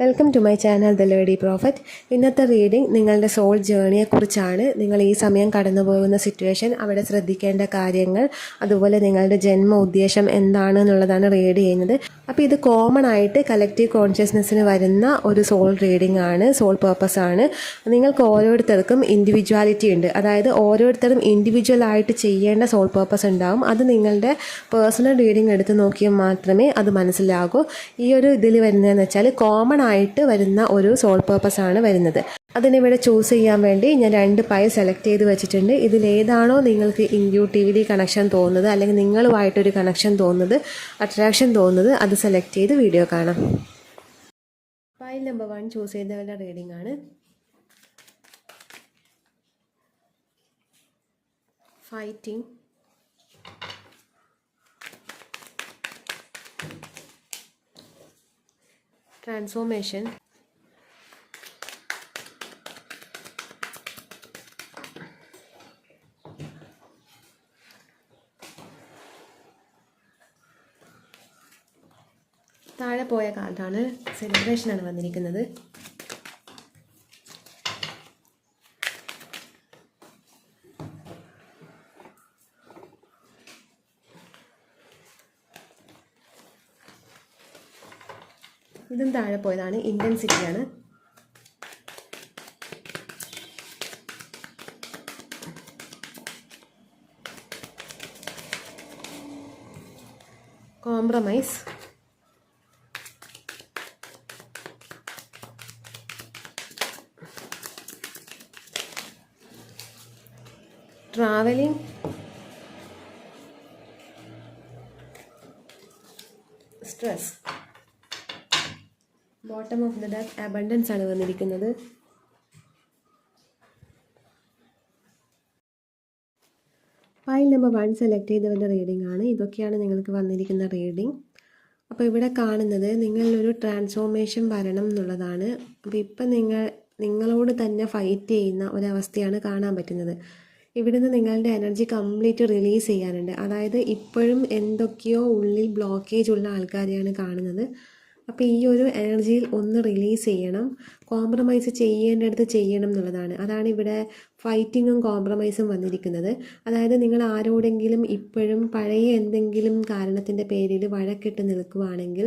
Welcome to my channel the lady prophet. ഇന്നത്തെ reading നിങ്ങളുടെ soul ജേണിയെക്കുറിച്ചാണ്. നിങ്ങൾ ഈ സമയം കടന്നു പോകുന്ന സിറ്റുവേഷൻ, അവിടെ ശ്രദ്ധിക്കേണ്ട കാര്യങ്ങൾ, അതുപോലെ നിങ്ങളുടെ ജന്മ ഉദ്ദേശം എന്താണെന്നുള്ളതാണ് റീഡ് ചെയ്യുന്നത്. അപ്പോൾ ഇത് കോമൺ ആയിട്ട് കളക്റ്റീവ് കോൺഷ്യസ്നെസ്സിന് വരുന്ന ഒരു സോൾ റീഡിംഗ് ആണ്, സോൾ പേർപ്പസ് ആണ്. നിങ്ങൾക്ക് ഓരോരുത്തർക്കും ഇൻഡിവിജ്വാലിറ്റി ഉണ്ട്, അതായത് ഓരോരുത്തരും ഇൻഡിവിജ്വൽ ആയിട്ട് ചെയ്യേണ്ട സോൾ പേർപ്പസ് ഉണ്ടാവും. അത് നിങ്ങളുടെ പേഴ്സണൽ റീഡിംഗ് എടുത്ത് നോക്കിയാൽ മാത്രമേ അത് മനസ്സിലാകൂ. ഈ ഒരു ഇതിൽ വരുന്നതെന്ന് വെച്ചാൽ കോമൺ ആയിട്ട് വരുന്ന ഒരു സോൾ പേർപ്പസ് ആണ് വരുന്നത്. അതിനിവിടെ ചൂസ് ചെയ്യാൻ വേണ്ടി ഞാൻ 2 പൈ സെലക്ട് ചെയ്ത് വെച്ചിട്ടുണ്ട്. ഇതിലേതാണോ നിങ്ങൾക്ക് ഇൻറ്റ്യൂട്ടീവ്ലി കണക്ഷൻ തോന്നുന്നത്, അല്ലെങ്കിൽ നിങ്ങളുമായിട്ടൊരു കണക്ഷൻ തോന്നുന്നത്, അട്രാക്ഷൻ തോന്നുന്നത്, അത് സെലക്ട് ചെയ്ത് വീഡിയോ കാണാം. പൈൽ നമ്പർ 1 ചൂസ് ചെയ്തവരുടെ റീഡിംഗ് ആണ്. ഫൈറ്റിംഗ്, ട്രാൻസ്ഫോർമേഷൻ, താഴെ പോയ കാർഡാണ് സെലിബ്രേഷനാണ് വന്നിരിക്കുന്നത്. ഇതും താഴെ പോയതാണ്, ഇൻറ്റൻസിറ്റിയാണ്. Compromise, travelling, stress. Bottom of the deck abundance ആണ് വന്നിരിക്കുന്നത്. ഫയൽ നമ്പർ 1 സെലക്ട് ചെയ്തവൻ്റെ റീഡിംഗ് ആണ്. ഇതൊക്കെയാണ് നിങ്ങൾക്ക് വന്നിരിക്കുന്ന റീഡിംഗ്. അപ്പോൾ ഇവിടെ കാണുന്നത് നിങ്ങളൊരു ട്രാൻസ്ഫോർമേഷൻ വരണം എന്നുള്ളതാണ്. അപ്പോൾ ഇപ്പം നിങ്ങളോട് തന്നെ ഫൈറ്റ് ചെയ്യുന്ന ഒരവസ്ഥയാണ് കാണാൻ പറ്റുന്നത്. ഇവിടുന്ന് നിങ്ങളുടെ എനർജി കംപ്ലീറ്റ് റിലീസ് ചെയ്യാനുണ്ട്. അതായത് ഇപ്പോഴും എന്തൊക്കെയോ ഉള്ളിൽ ബ്ലോക്കേജ് ഉള്ള ആൾക്കാരെയാണ് കാണുന്നത്. അപ്പോൾ ഈ ഒരു എനർജിയിൽ ഒന്ന് റിലീസ് ചെയ്യണം, കോംപ്രമൈസ് ചെയ്യേണ്ടടുത്ത് ചെയ്യണം എന്നുള്ളതാണ്. അതാണ് ഇവിടെ ഫൈറ്റിങ്ങും കോംപ്രമൈസും വന്നിരിക്കുന്നത്. അതായത് നിങ്ങൾ ആരോടെങ്കിലും ഇപ്പോഴും പഴയ എന്തെങ്കിലും കാരണത്തിൻ്റെ പേരിൽ വഴക്കിട്ട് നിൽക്കുകയാണെങ്കിൽ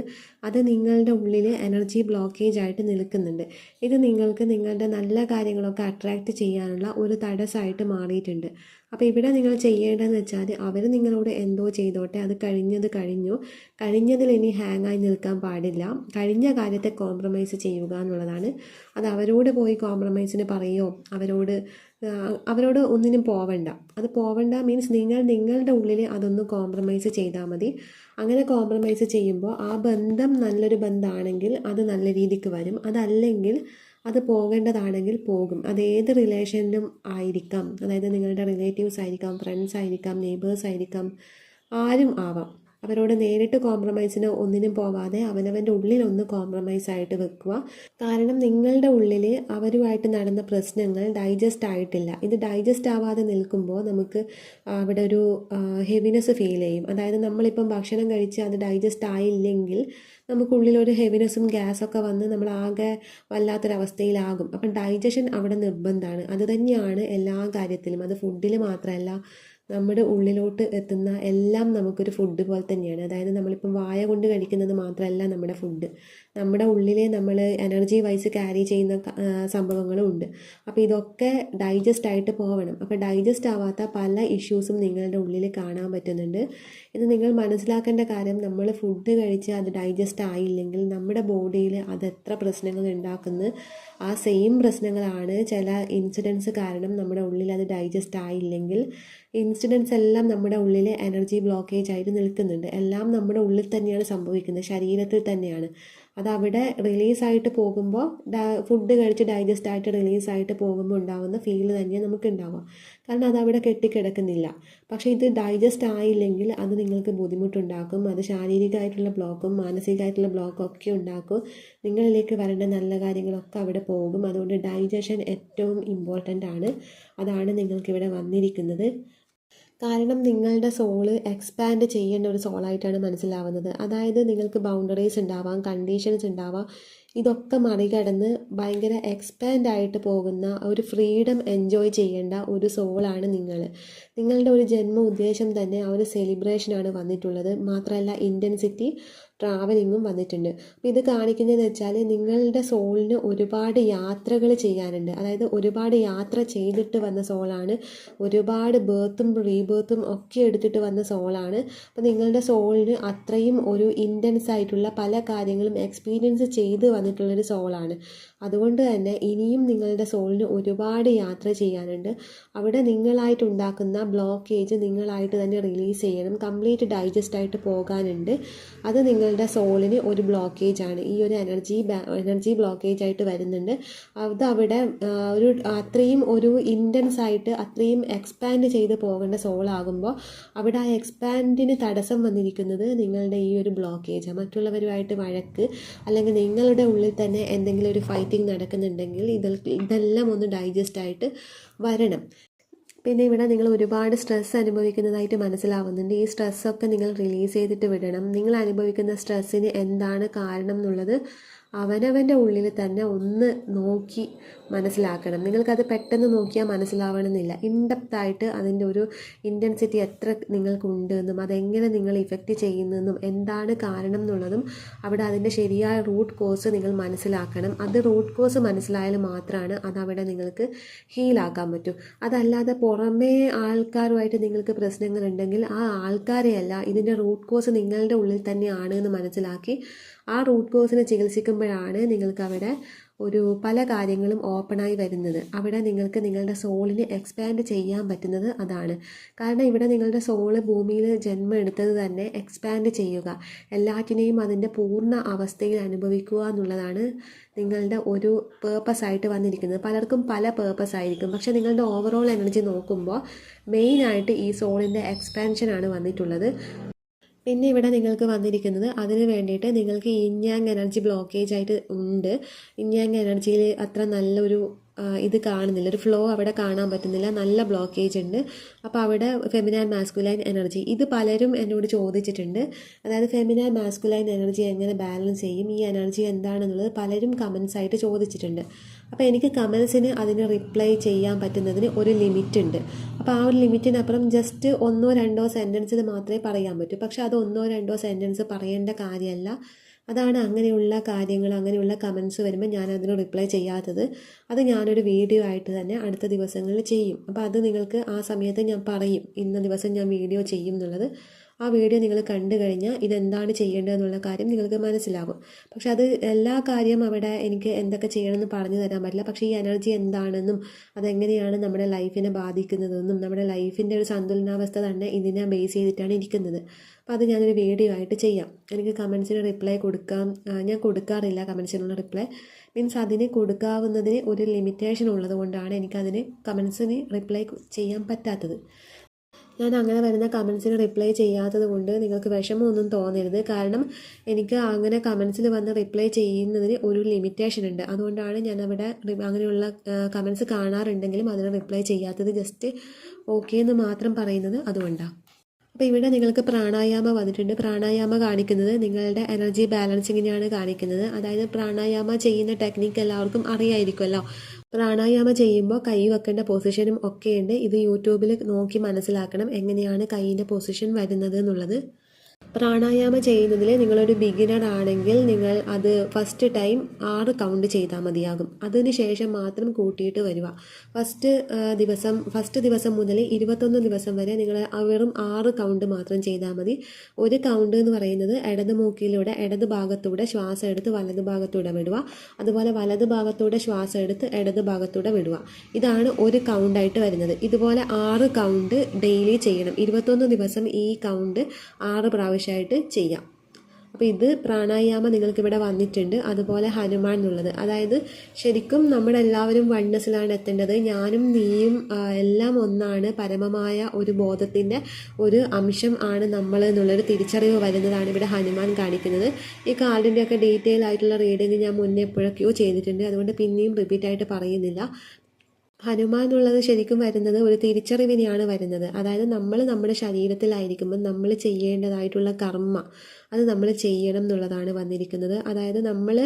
അത് നിങ്ങളുടെ ഉള്ളിൽ എനർജി ബ്ലോക്കേജ് ആയിട്ട് നിൽക്കുന്നുണ്ട്. ഇത് നിങ്ങൾക്ക് നിങ്ങളുടെ നല്ല കാര്യങ്ങളൊക്കെ അട്രാക്റ്റ് ചെയ്യാനുള്ള ഒരു തടസ്സമായിട്ട് മാറിയിട്ടുണ്ട്. അപ്പോൾ ഇവിടെ നിങ്ങൾ ചെയ്യേണ്ടതെന്ന് വെച്ചാൽ അവർ നിങ്ങളോട് എന്തോ ചെയ്തോട്ടെ, അത് കഴിഞ്ഞതിൽ ഇനി ഹാങ്ങായി നിൽക്കാൻ പാടില്ല. കഴിഞ്ഞ കാര്യത്തെ കോംപ്രമൈസ് ചെയ്യുക എന്നുള്ളതാണ്. അത് അവരോട് പോയി കോംപ്രമൈസിന് പറയുമോ, അവരോട് ഒന്നിനും പോവണ്ട. അത് പോവണ്ട മീൻസ് നിങ്ങളുടെ ഉള്ളിൽ അതൊന്ന് കോംപ്രമൈസ് ചെയ്താൽ മതി. അങ്ങനെ കോംപ്രമൈസ് ചെയ്യുമ്പോൾ ആ ബന്ധം നല്ലൊരു ബന്ധമാണെങ്കിൽ അത് നല്ല രീതിക്ക് വരും. അതല്ലെങ്കിൽ അത് പോകേണ്ടതാണെങ്കിൽ പോകും. അത് ഏത് റിലേഷനിലും ആയിരിക്കാം. അതായത് നിങ്ങളുടെ റിലേറ്റീവ്സ് ആയിരിക്കാം, ഫ്രണ്ട്സ് ആയിരിക്കാം, നെയ്ബേഴ്സ് ആയിരിക്കാം, ആരും ആവാം. അവരോട് നേരിട്ട് കോംപ്രമൈസിന് ഒന്നിനും പോവാതെ അവനവൻ്റെ ഉള്ളിലൊന്ന് കോംപ്രമൈസ് ആയിട്ട് വെക്കുക. കാരണം നിങ്ങളുടെ ഉള്ളിൽ അവരുമായിട്ട് നടന്ന പ്രശ്നങ്ങൾ ഡൈജസ്റ്റ് ആയിട്ടില്ല. ഇത് ഡൈജസ്റ്റ് ആവാതെ നിൽക്കുമ്പോൾ നമുക്ക് അവിടെ ഒരു ഹെവിനെസ് ഫീൽ ചെയ്യും. അതായത് നമ്മളിപ്പം ഭക്ഷണം കഴിച്ച് അത് ഡൈജസ്റ്റ് ആയില്ലെങ്കിൽ നമുക്കുള്ളിലൊരു ഹെവിനെസ്സും ഗ്യാസൊക്കെ വന്ന് നമ്മളാകെ വല്ലാത്തൊരവസ്ഥയിലാകും. അപ്പം ഡൈജഷൻ അവിടെ നിർബന്ധമാണ്. അത് തന്നെയാണ് എല്ലാ കാര്യത്തിലും. അത് ഫുഡിൽ മാത്രമല്ല, നമ്മുടെ ഉള്ളിലോട്ട് എത്തുന്ന എല്ലാം നമുക്കൊരു ഫുഡ് പോലെ തന്നെയാണ്. അതായത് നമ്മളിപ്പം വായ കൊണ്ട് കഴിക്കുന്നത് മാത്രമല്ല നമ്മുടെ ഫുഡ്, നമ്മുടെ ഉള്ളിലെ നമ്മൾ എനർജി വൈസ് ക്യാരി ചെയ്യുന്ന സംഭവങ്ങളും ഉണ്ട്. അപ്പോൾ ഇതൊക്കെ ഡൈജസ്റ്റ് ആയിട്ട് പോകണം. അപ്പോൾ ഡൈജസ്റ്റ് ആവാത്ത പല ഇഷ്യൂസും നിങ്ങളുടെ ഉള്ളിൽ കാണാൻ പറ്റുന്നുണ്ട്. ഇത് നിങ്ങൾ മനസ്സിലാക്കേണ്ട കാര്യം, നമ്മൾ ഫുഡ് കഴിച്ച് അത് ഡൈജസ്റ്റ് ആയില്ലെങ്കിൽ നമ്മുടെ ബോഡിയിൽ അത് എത്ര പ്രശ്നങ്ങൾ ഉണ്ടാക്കുന്നു. ആ സെയിം പ്രശ്നങ്ങളാണ് ചില ഇൻസിഡൻസ് കാരണം നമ്മുടെ ഉള്ളിൽ അത് ഡൈജസ്റ്റ് ആയില്ലെങ്കിൽ. ഇൻസിഡൻസ് എല്ലാം നമ്മുടെ ഉള്ളിൽ എനർജി ബ്ലോക്കേജ് ആയിട്ട് നിൽക്കുന്നുണ്ട്. എല്ലാം നമ്മുടെ ഉള്ളിൽ തന്നെയാണ് സംഭവിക്കുന്നത്, ശരീരത്തിൽ തന്നെയാണ്. അതവിടെ റിലീസായിട്ട് പോകുമ്പോൾ ഫുഡ് കഴിച്ച് ഡൈജസ്റ്റ് ആയിട്ട് റിലീസായിട്ട് പോകുമ്പോൾ ഉണ്ടാകുന്ന ഫീൽ തന്നെയാണ് നമുക്ക് ഉണ്ടാവുക. കാരണം അതവിടെ കെട്ടിക്കിടക്കുന്നില്ല. പക്ഷേ ഇത് ഡൈജസ്റ്റ് ആയില്ലെങ്കിൽ അത് നിങ്ങൾക്ക് ബുദ്ധിമുട്ടുണ്ടാക്കും. അത് ശാരീരികമായിട്ടുള്ള ബ്ലോക്കും മാനസികമായിട്ടുള്ള ബ്ലോക്കും ഒക്കെ ഉണ്ടാക്കും. നിങ്ങളിലേക്ക് വരേണ്ട നല്ല കാര്യങ്ങളൊക്കെ അവിടെ പോകും. അതുകൊണ്ട് ഡൈജഷൻ ഏറ്റവും ഇമ്പോർട്ടൻ്റ് ആണ്. അതാണ് നിങ്ങൾക്കിവിടെ വന്നിരിക്കുന്നത്. കാരണം നിങ്ങളുടെ സോള് എക്സ്പാൻഡ് ചെയ്യേണ്ട ഒരു സോളായിട്ടാണ് മനസ്സിലാവുന്നത്. അതായത് നിങ്ങൾക്ക് ബൗണ്ടറീസ് ഉണ്ടാവാം, കണ്ടീഷൻസ് ഉണ്ടാവാം, ഇതൊക്കെ മറികടന്ന് ഭയങ്കര എക്സ്പാൻഡ് ആയിട്ട് പോകുന്ന ഒരു ഫ്രീഡം എൻജോയ് ചെയ്യേണ്ട ഒരു സോളാണ് നിങ്ങൾ. നിങ്ങളുടെ ഒരു ജന്മ ഉദ്ദേശം തന്നെ ആ ഒരു സെലിബ്രേഷനാണ് വന്നിട്ടുള്ളത്. മാത്രമല്ല ഇൻറ്റൻസിറ്റി ട്രാവലിങ്ങും വന്നിട്ടുണ്ട്. അപ്പോൾ ഇത് കാണിക്കുന്നതെന്ന് വെച്ചാൽ നിങ്ങളുടെ സോളിന് ഒരുപാട് യാത്രകൾ ചെയ്യാനുണ്ട്. അതായത് ഒരുപാട് യാത്ര ചെയ്തിട്ട് വന്ന സോളാണ്. ഒരുപാട് ബേർത്തും റീബേർത്തും ഒക്കെ എടുത്തിട്ട് വന്ന സോളാണ്. അപ്പോൾ നിങ്ങളുടെ സോളിന് അത്രയും ഒരു ഇൻറ്റൻസ് ആയിട്ടുള്ള പല കാര്യങ്ങളും എക്സ്പീരിയൻസ് ചെയ്ത് വന്നിട്ടുള്ളൊരു സോളാണ്. അതുകൊണ്ട് തന്നെ ഇനിയും നിങ്ങളുടെ സോളിന് ഒരുപാട് യാത്ര ചെയ്യാനുണ്ട്. അവിടെ നിങ്ങളായിട്ടുണ്ടാക്കുന്ന ബ്ലോക്കേജ് നിങ്ങളായിട്ട് തന്നെ റിലീസ് ചെയ്യണം. കംപ്ലീറ്റ് ഡൈജസ്റ്റ് ആയിട്ട് പോകാനുണ്ട്. അത് നിങ്ങളുടെ സോളിന് ഒരു ബ്ലോക്കേജ് ആണ്. ഈ ഒരു എനർജി ബ്ലോക്കേജ് ആയിട്ട് വരുന്നുണ്ട്. അത് അവിടെ ഒരു അത്രയും ഒരു ഇൻറ്റൻസ് ആയിട്ട് അത്രയും എക്സ്പാൻഡ് ചെയ്ത് പോകേണ്ട സോളാകുമ്പോൾ അവിടെ ആ എക്സ്പാൻഡിന് തടസ്സം വന്നിരിക്കുന്നത് നിങ്ങളുടെ ഈ ഒരു ബ്ലോക്കേജാണ്. മറ്റുള്ളവരുമായിട്ട് വഴക്ക്, അല്ലെങ്കിൽ നിങ്ങളുടെ ഉള്ളിൽ തന്നെ എന്തെങ്കിലും ഒരു ഫൈറ്റിംഗ് നടക്കുന്നുണ്ടെങ്കിൽ ഇതെല്ലാം ഒന്ന് ഡൈജസ്റ്റ് ആയിട്ട് വരണം. പിന്നെ ഇവിടെ നിങ്ങൾ ഒരുപാട് സ്ട്രെസ് അനുഭവിക്കുന്നതായിട്ട് മനസ്സിലാവുന്നുണ്ട്. ഈ സ്ട്രെസ്സൊക്കെ നിങ്ങൾ റിലീസ് ചെയ്തിട്ട് വിടണം. നിങ്ങൾ അനുഭവിക്കുന്ന സ്ട്രെസ്സിന് എന്താണ് കാരണം എന്നുള്ളത് അവനവൻ്റെ ഉള്ളിൽ തന്നെ ഒന്ന് നോക്കി മനസ്സിലാക്കണം. നിങ്ങൾക്കത് പെട്ടെന്ന് നോക്കിയാൽ മനസ്സിലാവണമെന്നില്ല. ഇൻഡെപ്തായിട്ട് അതിൻ്റെ ഒരു ഇൻറ്റൻസിറ്റി എത്ര നിങ്ങൾക്കുണ്ടെന്നും അതെങ്ങനെ നിങ്ങൾ ഇഫക്റ്റ് ചെയ്യുന്നതെന്നും എന്താണ് കാരണം എന്നുള്ളതും അവിടെ അതിൻ്റെ ശരിയായ റൂട്ട് കോസ് നിങ്ങൾ മനസ്സിലാക്കണം. അത് റൂട്ട് കോസ് മനസ്സിലായാൽ മാത്രമാണ് അതവിടെ നിങ്ങൾക്ക് ഹീലാക്കാൻ പറ്റൂ. അതല്ലാതെ പുറമേ ആൾക്കാരുമായിട്ട് നിങ്ങൾക്ക് പ്രശ്നങ്ങളുണ്ടെങ്കിൽ ആ ആൾക്കാരെയല്ല, ഇതിൻ്റെ റൂട്ട് കോസ് നിങ്ങളുടെ ഉള്ളിൽ തന്നെയാണ് എന്ന് മനസ്സിലാക്കി ആ റൂട്ട് കോസിനെ ചികിത്സിക്കുമ്പോഴാണ് നിങ്ങൾക്ക് അവിടെ ഒരു പല കാര്യങ്ങളും ഓപ്പണായി വരുന്നത്. അവിടെ നിങ്ങൾക്ക് നിങ്ങളുടെ സോളിനെ എക്സ്പാൻഡ് ചെയ്യാൻ പറ്റുന്നത് അതാണ്. കാരണം ഇവിടെ നിങ്ങളുടെ സോള് ഭൂമിയിൽ ജന്മം എടുത്തത് തന്നെ എക്സ്പാൻഡ് ചെയ്യുക, എല്ലാറ്റിനെയും അതിൻ്റെ പൂർണ്ണ അവസ്ഥയിൽ അനുഭവിക്കുക എന്നുള്ളതാണ് നിങ്ങളുടെ ഒരു പേർപ്പസായിട്ട് വന്നിരിക്കുന്നത്. പലർക്കും പല പേർപ്പസ് ആയിരിക്കും. പക്ഷേ നിങ്ങളുടെ ഓവറോൾ എനർജി നോക്കുമ്പോൾ മെയിനായിട്ട് ഈ സോളിൻ്റെ എക്സ്പാൻഷനാണ് വന്നിട്ടുള്ളത്. പിന്നെ ഇവിടെ നിങ്ങൾക്ക് വന്നിരിക്കുന്നത് അതിന് വേണ്ടിയിട്ട് നിങ്ങൾക്ക് ഇൻയാങ് എനർജി ബ്ലോക്കേജ് ആയിട്ട് ഉണ്ട്. ഇൻയാങ് എനർജിയിൽ അത്ര നല്ലൊരു ഇത് കാണുന്നില്ല, ഒരു ഫ്ലോ അവിടെ കാണാൻ പറ്റുന്നില്ല, നല്ല ബ്ലോക്കേജ് ഉണ്ട്. അപ്പോൾ അവിടെ ഫെമിനൈൻ മാസ്കുലൈൻ എനർജി, ഇത് പലരും എന്നോട് ചോദിച്ചിട്ടുണ്ട്. അതായത് ഫെമിനൈൻ മാസ്കുലൈൻ എനർജി എങ്ങനെ ബാലൻസ് ചെയ്യും, ഈ എനർജി എന്താണെന്നുള്ളത് പലരും കമൻസ് ആയിട്ട് ചോദിച്ചിട്ടുണ്ട്. അപ്പോൾ എനിക്ക് കമൻസിന് അതിന് റിപ്ലൈ ചെയ്യാൻ പറ്റുന്നതിന് ഒരു ലിമിറ്റ് ഉണ്ട്. അപ്പോൾ ആ ഒരു ലിമിറ്റിനപ്പുറം ജസ്റ്റ് 1-2 സെൻറ്റൻസിൽ മാത്രമേ പറയാൻ പറ്റൂ. പക്ഷെ അത് 1-2 സെൻറ്റൻസ് പറയേണ്ട കാര്യമല്ല. അതാണ് അങ്ങനെയുള്ള കാര്യങ്ങൾ, അങ്ങനെയുള്ള കമൻസ് വരുമ്പോൾ ഞാൻ അതിന് റിപ്ലൈ ചെയ്യാത്തത്. അത് ഞാനൊരു വീഡിയോ ആയിട്ട് തന്നെ അടുത്ത ദിവസങ്ങളിൽ ചെയ്യും. അപ്പോൾ അത് നിങ്ങൾക്ക് ആ സമയത്ത് ഞാൻ പറയും, ഇന്ന ദിവസം ഞാൻ വീഡിയോ ചെയ്യും എന്നുള്ളത്. ആ വീഡിയോ നിങ്ങൾ കണ്ടു കഴിഞ്ഞാൽ ഇതെന്താണ് ചെയ്യേണ്ടതെന്നുള്ള കാര്യം നിങ്ങൾക്ക് മനസ്സിലാവും. പക്ഷെ അത് എല്ലാ കാര്യം അവിടെ എനിക്ക് എന്തൊക്കെ ചെയ്യണമെന്ന് പറഞ്ഞു തരാൻ പറ്റില്ല. പക്ഷേ ഈ എനർജി എന്താണെന്നും അതെങ്ങനെയാണ് നമ്മുടെ ലൈഫിനെ ബാധിക്കുന്നതെന്നും നമ്മുടെ ലൈഫിൻ്റെ ഒരു സന്തുലനാവസ്ഥ തന്നെ ഇതിനെ ബേസ് ചെയ്തിട്ടാണ് ഇരിക്കുന്നത്. അപ്പോൾ അത് ഞാനൊരു വീഡിയോ ആയിട്ട് ചെയ്യാം. എനിക്ക് കമൻസിന് റിപ്ലൈ കൊടുക്കാം, ഞാൻ കൊടുക്കാറില്ല കമൻസിനുള്ള റിപ്ലൈ. മീൻസ് അതിന് കൊടുക്കാവുന്നതിന് ഒരു ലിമിറ്റേഷൻ ഉള്ളത് കൊണ്ടാണ് എനിക്കതിന് കമൻസിന് റിപ്ലൈ ചെയ്യാൻ പറ്റാത്തത്. ഞാൻ അങ്ങനെ വരുന്ന കമൻസിന് റിപ്ലൈ ചെയ്യാത്തത് കൊണ്ട് നിങ്ങൾക്ക് വിഷമമൊന്നും തോന്നരുത്. കാരണം എനിക്ക് അങ്ങനെ കമൻസിൽ വന്ന് റിപ്ലൈ ചെയ്യുന്നതിന് ഒരു ലിമിറ്റേഷൻ ഉണ്ട്. അതുകൊണ്ടാണ് ഞാൻ അവിടെ അങ്ങനെയുള്ള കമൻസ് കാണാറുണ്ടെങ്കിലും അതിന് റിപ്ലൈ ചെയ്യാത്തത്. ജസ്റ്റ് ഓക്കെ എന്ന് മാത്രം പറയുന്നത് അതുകൊണ്ടാണ്. അപ്പോൾ ഇവിടെ നിങ്ങൾക്ക് പ്രാണായാമ വന്നിട്ടുണ്ട്. പ്രാണായാമ കാണിക്കുന്നത് നിങ്ങളുടെ എനർജി ബാലൻസിങ്ങിനെയാണ് കാണിക്കുന്നത്. അതായത് പ്രാണായാമ ചെയ്യുന്ന ടെക്നിക്ക് എല്ലാവർക്കും അറിയായിരിക്കുമല്ലോ. പ്രാണായാമ ചെയ്യുമ്പോൾ കൈ വെക്കേണ്ട പൊസിഷനും ഒക്കെയുണ്ട്. ഇത് യൂട്യൂബിൽ നോക്കി മനസ്സിലാക്കണം എങ്ങനെയാണ് കൈയിൻ്റെ പൊസിഷൻ വരുന്നത് എന്നുള്ളത്. പ്രാണായാമം ചെയ്യുന്നതിൽ നിങ്ങളൊരു ബിഗിനർ ആണെങ്കിൽ നിങ്ങൾ അത് ഫസ്റ്റ് ടൈം 6 കൗണ്ട് ചെയ്താൽ മതിയാകും. അതിന് ശേഷം മാത്രം കൂട്ടിയിട്ട് വരിക. ഫസ്റ്റ് ദിവസം മുതൽ 21 ദിവസം വരെ നിങ്ങൾ വെറും 6 കൗണ്ട് മാത്രം ചെയ്താൽ മതി. ഒരു കൗണ്ട് എന്ന് പറയുന്നത് ഇടത് മൂക്കിലൂടെ ഇടത് ഭാഗത്തൂടെ ശ്വാസം എടുത്ത് വലത് ഭാഗത്തൂടെ വിടുക, അതുപോലെ വലത് ഭാഗത്തൂടെ ശ്വാസം എടുത്ത് ഇടത് ഭാഗത്തൂടെ വിടുക. ഇതാണ് ഒരു കൗണ്ടായിട്ട് വരുന്നത്. ഇതുപോലെ 6 കൗണ്ട് ഡെയിലി ചെയ്യണം. 21 ദിവസം ഈ കൗണ്ട് 6 പ്രാവശ്യമായിട്ട് ചെയ്യാം. അപ്പോൾ ഇത് പ്രാണായാമം നിങ്ങൾക്കിവിടെ വന്നിട്ടുണ്ട്. അതുപോലെ ഹനുമാൻ എന്നുള്ളത്, അതായത് ശരിക്കും നമ്മളെല്ലാവരും വണ്ണസിലാണ് എത്തേണ്ടത്. ഞാനും നീയും എല്ലാം ഒന്നാണ്, പരമമായ ഒരു ബോധത്തിൻ്റെ ഒരു അംശം ആണ് നമ്മൾ എന്നുള്ളൊരു തിരിച്ചറിവ് വരുന്നതാണ് ഇവിടെ ഹനുമാൻ കാണിക്കുന്നത്. ഈ കാർഡിൻ്റെയൊക്കെ ഡീറ്റെയിൽ ആയിട്ടുള്ള റീഡിങ് ഞാൻ മുന്നേ എപ്പോഴൊക്കെയോ ചെയ്തിട്ടുണ്ട്, അതുകൊണ്ട് പിന്നെയും റിപ്പീറ്റായിട്ട് പറയുന്നില്ല. ഹനുമാൻ എന്നുള്ളത് ശരിക്കും വരുന്നത് ഒരു തിരിച്ചറിവിനെയാണ് വരുന്നത്. അതായത് നമ്മൾ നമ്മുടെ ശരീരത്തിലായിരിക്കുമ്പോൾ നമ്മൾ ചെയ്യേണ്ടതായിട്ടുള്ള കർമ്മ, അത് നമ്മൾ ചെയ്യണം എന്നുള്ളതാണ് വന്നിരിക്കുന്നത്. അതായത് നമ്മൾ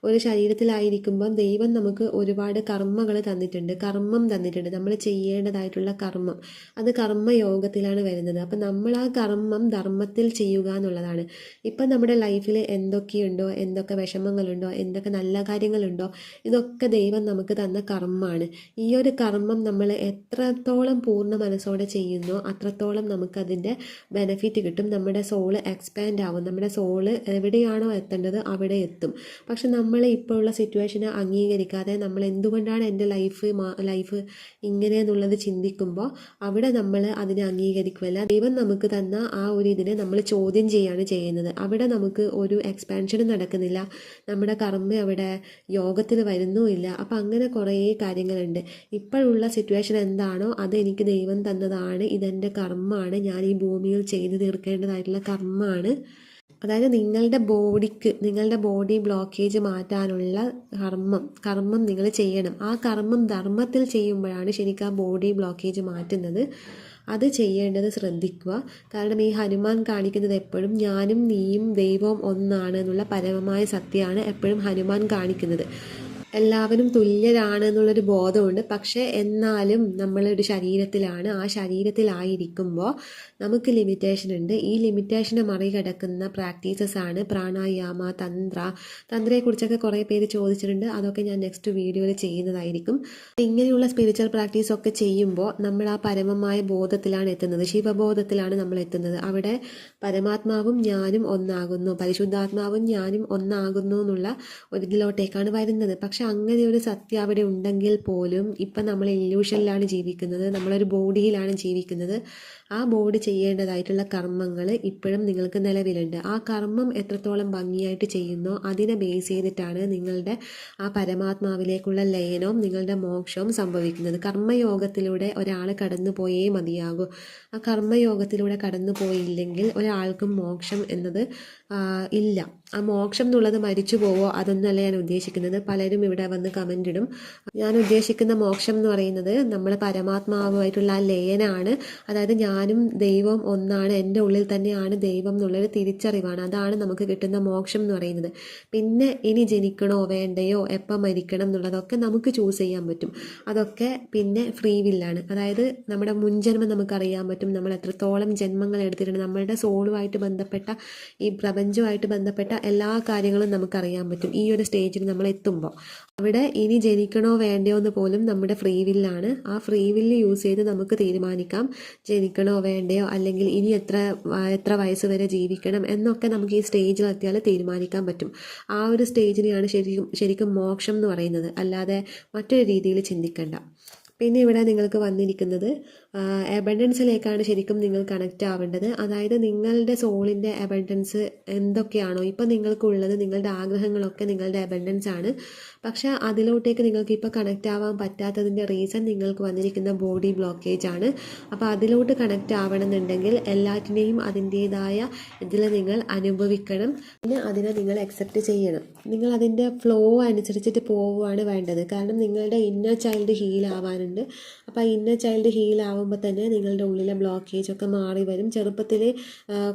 ഒരു ശരീരത്തിലായിരിക്കുമ്പം ദൈവം നമുക്ക് ഒരുപാട് കർമ്മകൾ തന്നിട്ടുണ്ട്, കർമ്മം തന്നിട്ടുണ്ട്, നമ്മൾ ചെയ്യേണ്ടതായിട്ടുള്ള കർമ്മം. അത് കർമ്മയോഗത്തിലാണ് വരുന്നത്. അപ്പം നമ്മൾ ആ കർമ്മം ധർമ്മത്തിൽ ചെയ്യുക എന്നുള്ളതാണ്. ഇപ്പം നമ്മുടെ ലൈഫിൽ എന്തൊക്കെയുണ്ടോ, എന്തൊക്കെ വിഷമങ്ങളുണ്ടോ, എന്തൊക്കെ നല്ല കാര്യങ്ങളുണ്ടോ, ഇതൊക്കെ ദൈവം നമുക്ക് തന്ന കർമ്മമാണ്. ഈ ഒരു കർമ്മം നമ്മൾ എത്രത്തോളം പൂർണ്ണ മനസ്സോടെ ചെയ്യുന്നോ അത്രത്തോളം നമുക്കതിൻ്റെ ബെനഫിറ്റ് കിട്ടും. നമ്മുടെ സോള് എക്സ്പാൻഡ് ആവും. നമ്മുടെ സോള് എവിടെയാണോ എത്തേണ്ടത് അവിടെ എത്തും. പക്ഷെ നമ്മൾ ഇപ്പോൾ ഉള്ള സിറ്റുവേഷനെ അംഗീകരിക്കാതെ നമ്മൾ എന്തുകൊണ്ടാണ് എൻ്റെ ലൈഫ് ഇങ്ങനെയെന്നുള്ളത് ചിന്തിക്കുമ്പോൾ അവിടെ നമ്മൾ അതിനെ അംഗീകരിക്കുമല്ല. ദൈവം നമുക്ക് തന്ന ആ ഒരു ഇതിനെ നമ്മൾ ചോദ്യം ചെയ്യാണ് ചെയ്യുന്നത്. അവിടെ നമുക്ക് ഒരു എക്സ്പാൻഷനും നടക്കുന്നില്ല, നമ്മുടെ കർമ്മ അവിടെ യോഗത്തിൽ വരുന്നുമില്ല. അപ്പം അങ്ങനെ കുറേ കാര്യങ്ങളുണ്ട്. ഇപ്പോഴുള്ള സിറ്റുവേഷൻ എന്താണോ അത് എനിക്ക് ദൈവം തന്നതാണ്, ഇതെൻ്റെ കർമ്മമാണ്, ഞാൻ ഈ ഭൂമിയിൽ ചെയ്തു തീർക്കേണ്ടതായിട്ടുള്ള കർമ്മമാണ്. അതായത് നിങ്ങളുടെ ബോഡി ബ്ലോക്കേജ് മാറ്റാനുള്ള കർമ്മം നിങ്ങൾ ചെയ്യണം. ആ കർമ്മം ധർമ്മത്തിൽ ചെയ്യുമ്പോഴാണ് ശരിക്കും ആ ബോഡി ബ്ലോക്കേജ് മാറ്റുന്നത്. അത് ചെയ്യേണ്ടത് ശ്രദ്ധിക്കുക. കാരണം ഈ ഹനുമാൻ കാണിക്കുന്നത് എപ്പോഴും ഞാനും നീയും ദൈവവും ഒന്നാണ് എന്നുള്ള പരമമായ സത്യമാണ് എപ്പോഴും ഹനുമാൻ കാണിക്കുന്നത്. എല്ലാവരും തുല്യരാണ് എന്നുള്ളൊരു ബോധമുണ്ട്. പക്ഷേ എന്നാലും നമ്മളൊരു ശരീരത്തിലാണ്. ആ ശരീരത്തിലായിരിക്കുമ്പോൾ നമുക്ക് ലിമിറ്റേഷൻ ഉണ്ട്. ഈ ലിമിറ്റേഷനെ മറികടക്കുന്ന പ്രാക്ടീസസാണ് പ്രാണായാമ, തന്ത്രയെക്കുറിച്ചൊക്കെ കുറേ പേര് ചോദിച്ചിട്ടുണ്ട്. അതൊക്കെ ഞാൻ നെക്സ്റ്റ് വീഡിയോയിൽ ചെയ്യുന്നതായിരിക്കും. ഇങ്ങനെയുള്ള സ്പിരിച്വൽ പ്രാക്ടീസൊക്കെ ചെയ്യുമ്പോൾ നമ്മൾ ആ പരമമായ ബോധത്തിലാണ് എത്തുന്നത്, ശിവബോധത്തിലാണ് നമ്മൾ എത്തുന്നത്. അവിടെ പരമാത്മാവും ഞാനും ഒന്നാകുന്നു, പരിശുദ്ധാത്മാവും ഞാനും ഒന്നാകുന്നു എന്നുള്ള ഒരിതിലോട്ടേക്കാണ് വരുന്നത്. പക്ഷെ അങ്ങനെ ഒരു സത്യം അവിടെ ഉണ്ടെങ്കിൽ പോലും ഇപ്പം നമ്മൾ ഇല്യൂഷനിലാണ് ജീവിക്കുന്നത്, നമ്മളൊരു ബോഡിയിലാണ് ജീവിക്കുന്നത്. ആ ബോഡി ചെയ്യേണ്ടതായിട്ടുള്ള കർമ്മങ്ങൾ ഇപ്പോഴും നിങ്ങൾക്ക് നിലവിലുണ്ട്. ആ കർമ്മം എത്രത്തോളം ഭംഗിയായിട്ട് ചെയ്യുന്നോ അതിനെ ബേസ് ചെയ്തിട്ടാണ് നിങ്ങളുടെ ആ പരമാത്മാവിലേക്കുള്ള ലയനവും നിങ്ങളുടെ മോക്ഷവും സംഭവിക്കുന്നത്. കർമ്മയോഗത്തിലൂടെ ഒരാൾ കടന്നു പോയേ മതിയാകൂ. ആ കർമ്മയോഗത്തിലൂടെ കടന്നു പോയില്ലെങ്കിൽ ഒരാൾക്കും മോക്ഷം എന്നത് ഇല്ല. ആ മോക്ഷം എന്നുള്ളത് മരിച്ചു പോവോ അതൊന്നുമല്ല ഞാൻ ഉദ്ദേശിക്കുന്നത്. പലരും ഇവിടെ വന്ന് കമൻ്റ് ഇടും. ഞാൻ ഉദ്ദേശിക്കുന്ന മോക്ഷം എന്ന് പറയുന്നത് നമ്മൾ പരമാത്മാവുമായിട്ടുള്ള ആ ലയനാണ്. അതായത് ഞാനും ദൈവവും ഒന്നാണ്, എൻ്റെ ഉള്ളിൽ തന്നെയാണ് ദൈവം എന്നുള്ളൊരു തിരിച്ചറിവാണ്. അതാണ് നമുക്ക് കിട്ടുന്ന മോക്ഷം എന്ന് പറയുന്നത്. പിന്നെ ഇനി ജനിക്കണോ വേണ്ടയോ എപ്പം മരിക്കണം എന്നുള്ളതൊക്കെ നമുക്ക് ചൂസ് ചെയ്യാൻ പറ്റും. അതൊക്കെ പിന്നെ ഫ്രീ വില്ലാണ്. അതായത് നമ്മുടെ മുൻജന്മം നമുക്കറിയാൻ പറ്റും, നമ്മൾ എത്രത്തോളം ജന്മങ്ങൾ എടുത്തിട്ടുണ്ട്, നമ്മളുടെ സോളുമായിട്ട് ബന്ധപ്പെട്ട ഈ പ്രപഞ്ചവുമായിട്ട് ബന്ധപ്പെട്ട എല്ലാ കാര്യങ്ങളും നമുക്കറിയാൻ പറ്റും ഈ ഒരു സ്റ്റേജിൽ നമ്മൾ എത്തുമ്പോൾ. അവിടെ ഇനി ജനിക്കണോ വേണ്ടയോ എന്ന് പോലും നമ്മുടെ ഫ്രീ വില്ലാണ്. ആ ഫ്രീ വില്ല് യൂസ് ചെയ്ത് നമുക്ക് തീരുമാനിക്കാം ജനിക്കണോ വേണ്ടയോ, അല്ലെങ്കിൽ ഇനി എത്ര വയസ്സ് വരെ ജീവിക്കണം എന്നൊക്കെ നമുക്ക് ഈ സ്റ്റേജിൽ എത്തിയാൽ തീരുമാനിക്കാൻ പറ്റും. ആ ഒരു സ്റ്റേജിനെയാണ് ശരിക്കും മോക്ഷം എന്ന് പറയുന്നത്, അല്ലാതെ മറ്റൊരു രീതിയിൽ ചിന്തിക്കേണ്ട. പിന്നെ ഇവിടെ നിങ്ങൾക്ക് വന്നിരിക്കുന്നത് അബണ്ടൻസിലേക്കാണ് ശരിക്കും നിങ്ങൾ കണക്റ്റ് ആവേണ്ടത്. അതായത് നിങ്ങളുടെ സോളിൻ്റെ അബണ്ടൻസ് എന്തൊക്കെയാണോ ഇപ്പം നിങ്ങൾക്കുള്ളത്, നിങ്ങളുടെ ആഗ്രഹങ്ങളൊക്കെ നിങ്ങളുടെ അബണ്ടൻസ് ആണ്. പക്ഷേ അതിലോട്ടേക്ക് നിങ്ങൾക്ക് ഇപ്പോൾ കണക്റ്റ് ആവാൻ പറ്റാത്തതിൻ്റെ റീസൺ നിങ്ങൾക്ക് വന്നിരിക്കുന്ന ബോഡി ബ്ലോക്കേജ് ആണ്. അപ്പോൾ അതിലോട്ട് കണക്റ്റ് ആവണമെന്നുണ്ടെങ്കിൽ എല്ലാറ്റിനെയും അതിൻ്റേതായ ഇതിൽ നിങ്ങൾ അനുഭവിക്കണം. പിന്നെ അതിനെ നിങ്ങൾ അക്സെപ്റ്റ് ചെയ്യണം. നിങ്ങൾ അതിൻ്റെ ഫ്ലോ അനുസരിച്ചിട്ട് പോവുകയാണ് വേണ്ടത്. കാരണം നിങ്ങളുടെ ഇന്നർ ചൈൽഡ് ഹീൽ ആവാനുണ്ട്. അപ്പോൾ ആ ഇന്നർ ചൈൽഡ് ഹീൽ ആവുമ്പോൾ തന്നെ നിങ്ങളുടെ ഉള്ളിലെ ബ്ലോക്കേജ് ഒക്കെ മാറി വരും. ചെറുപ്പത്തിൽ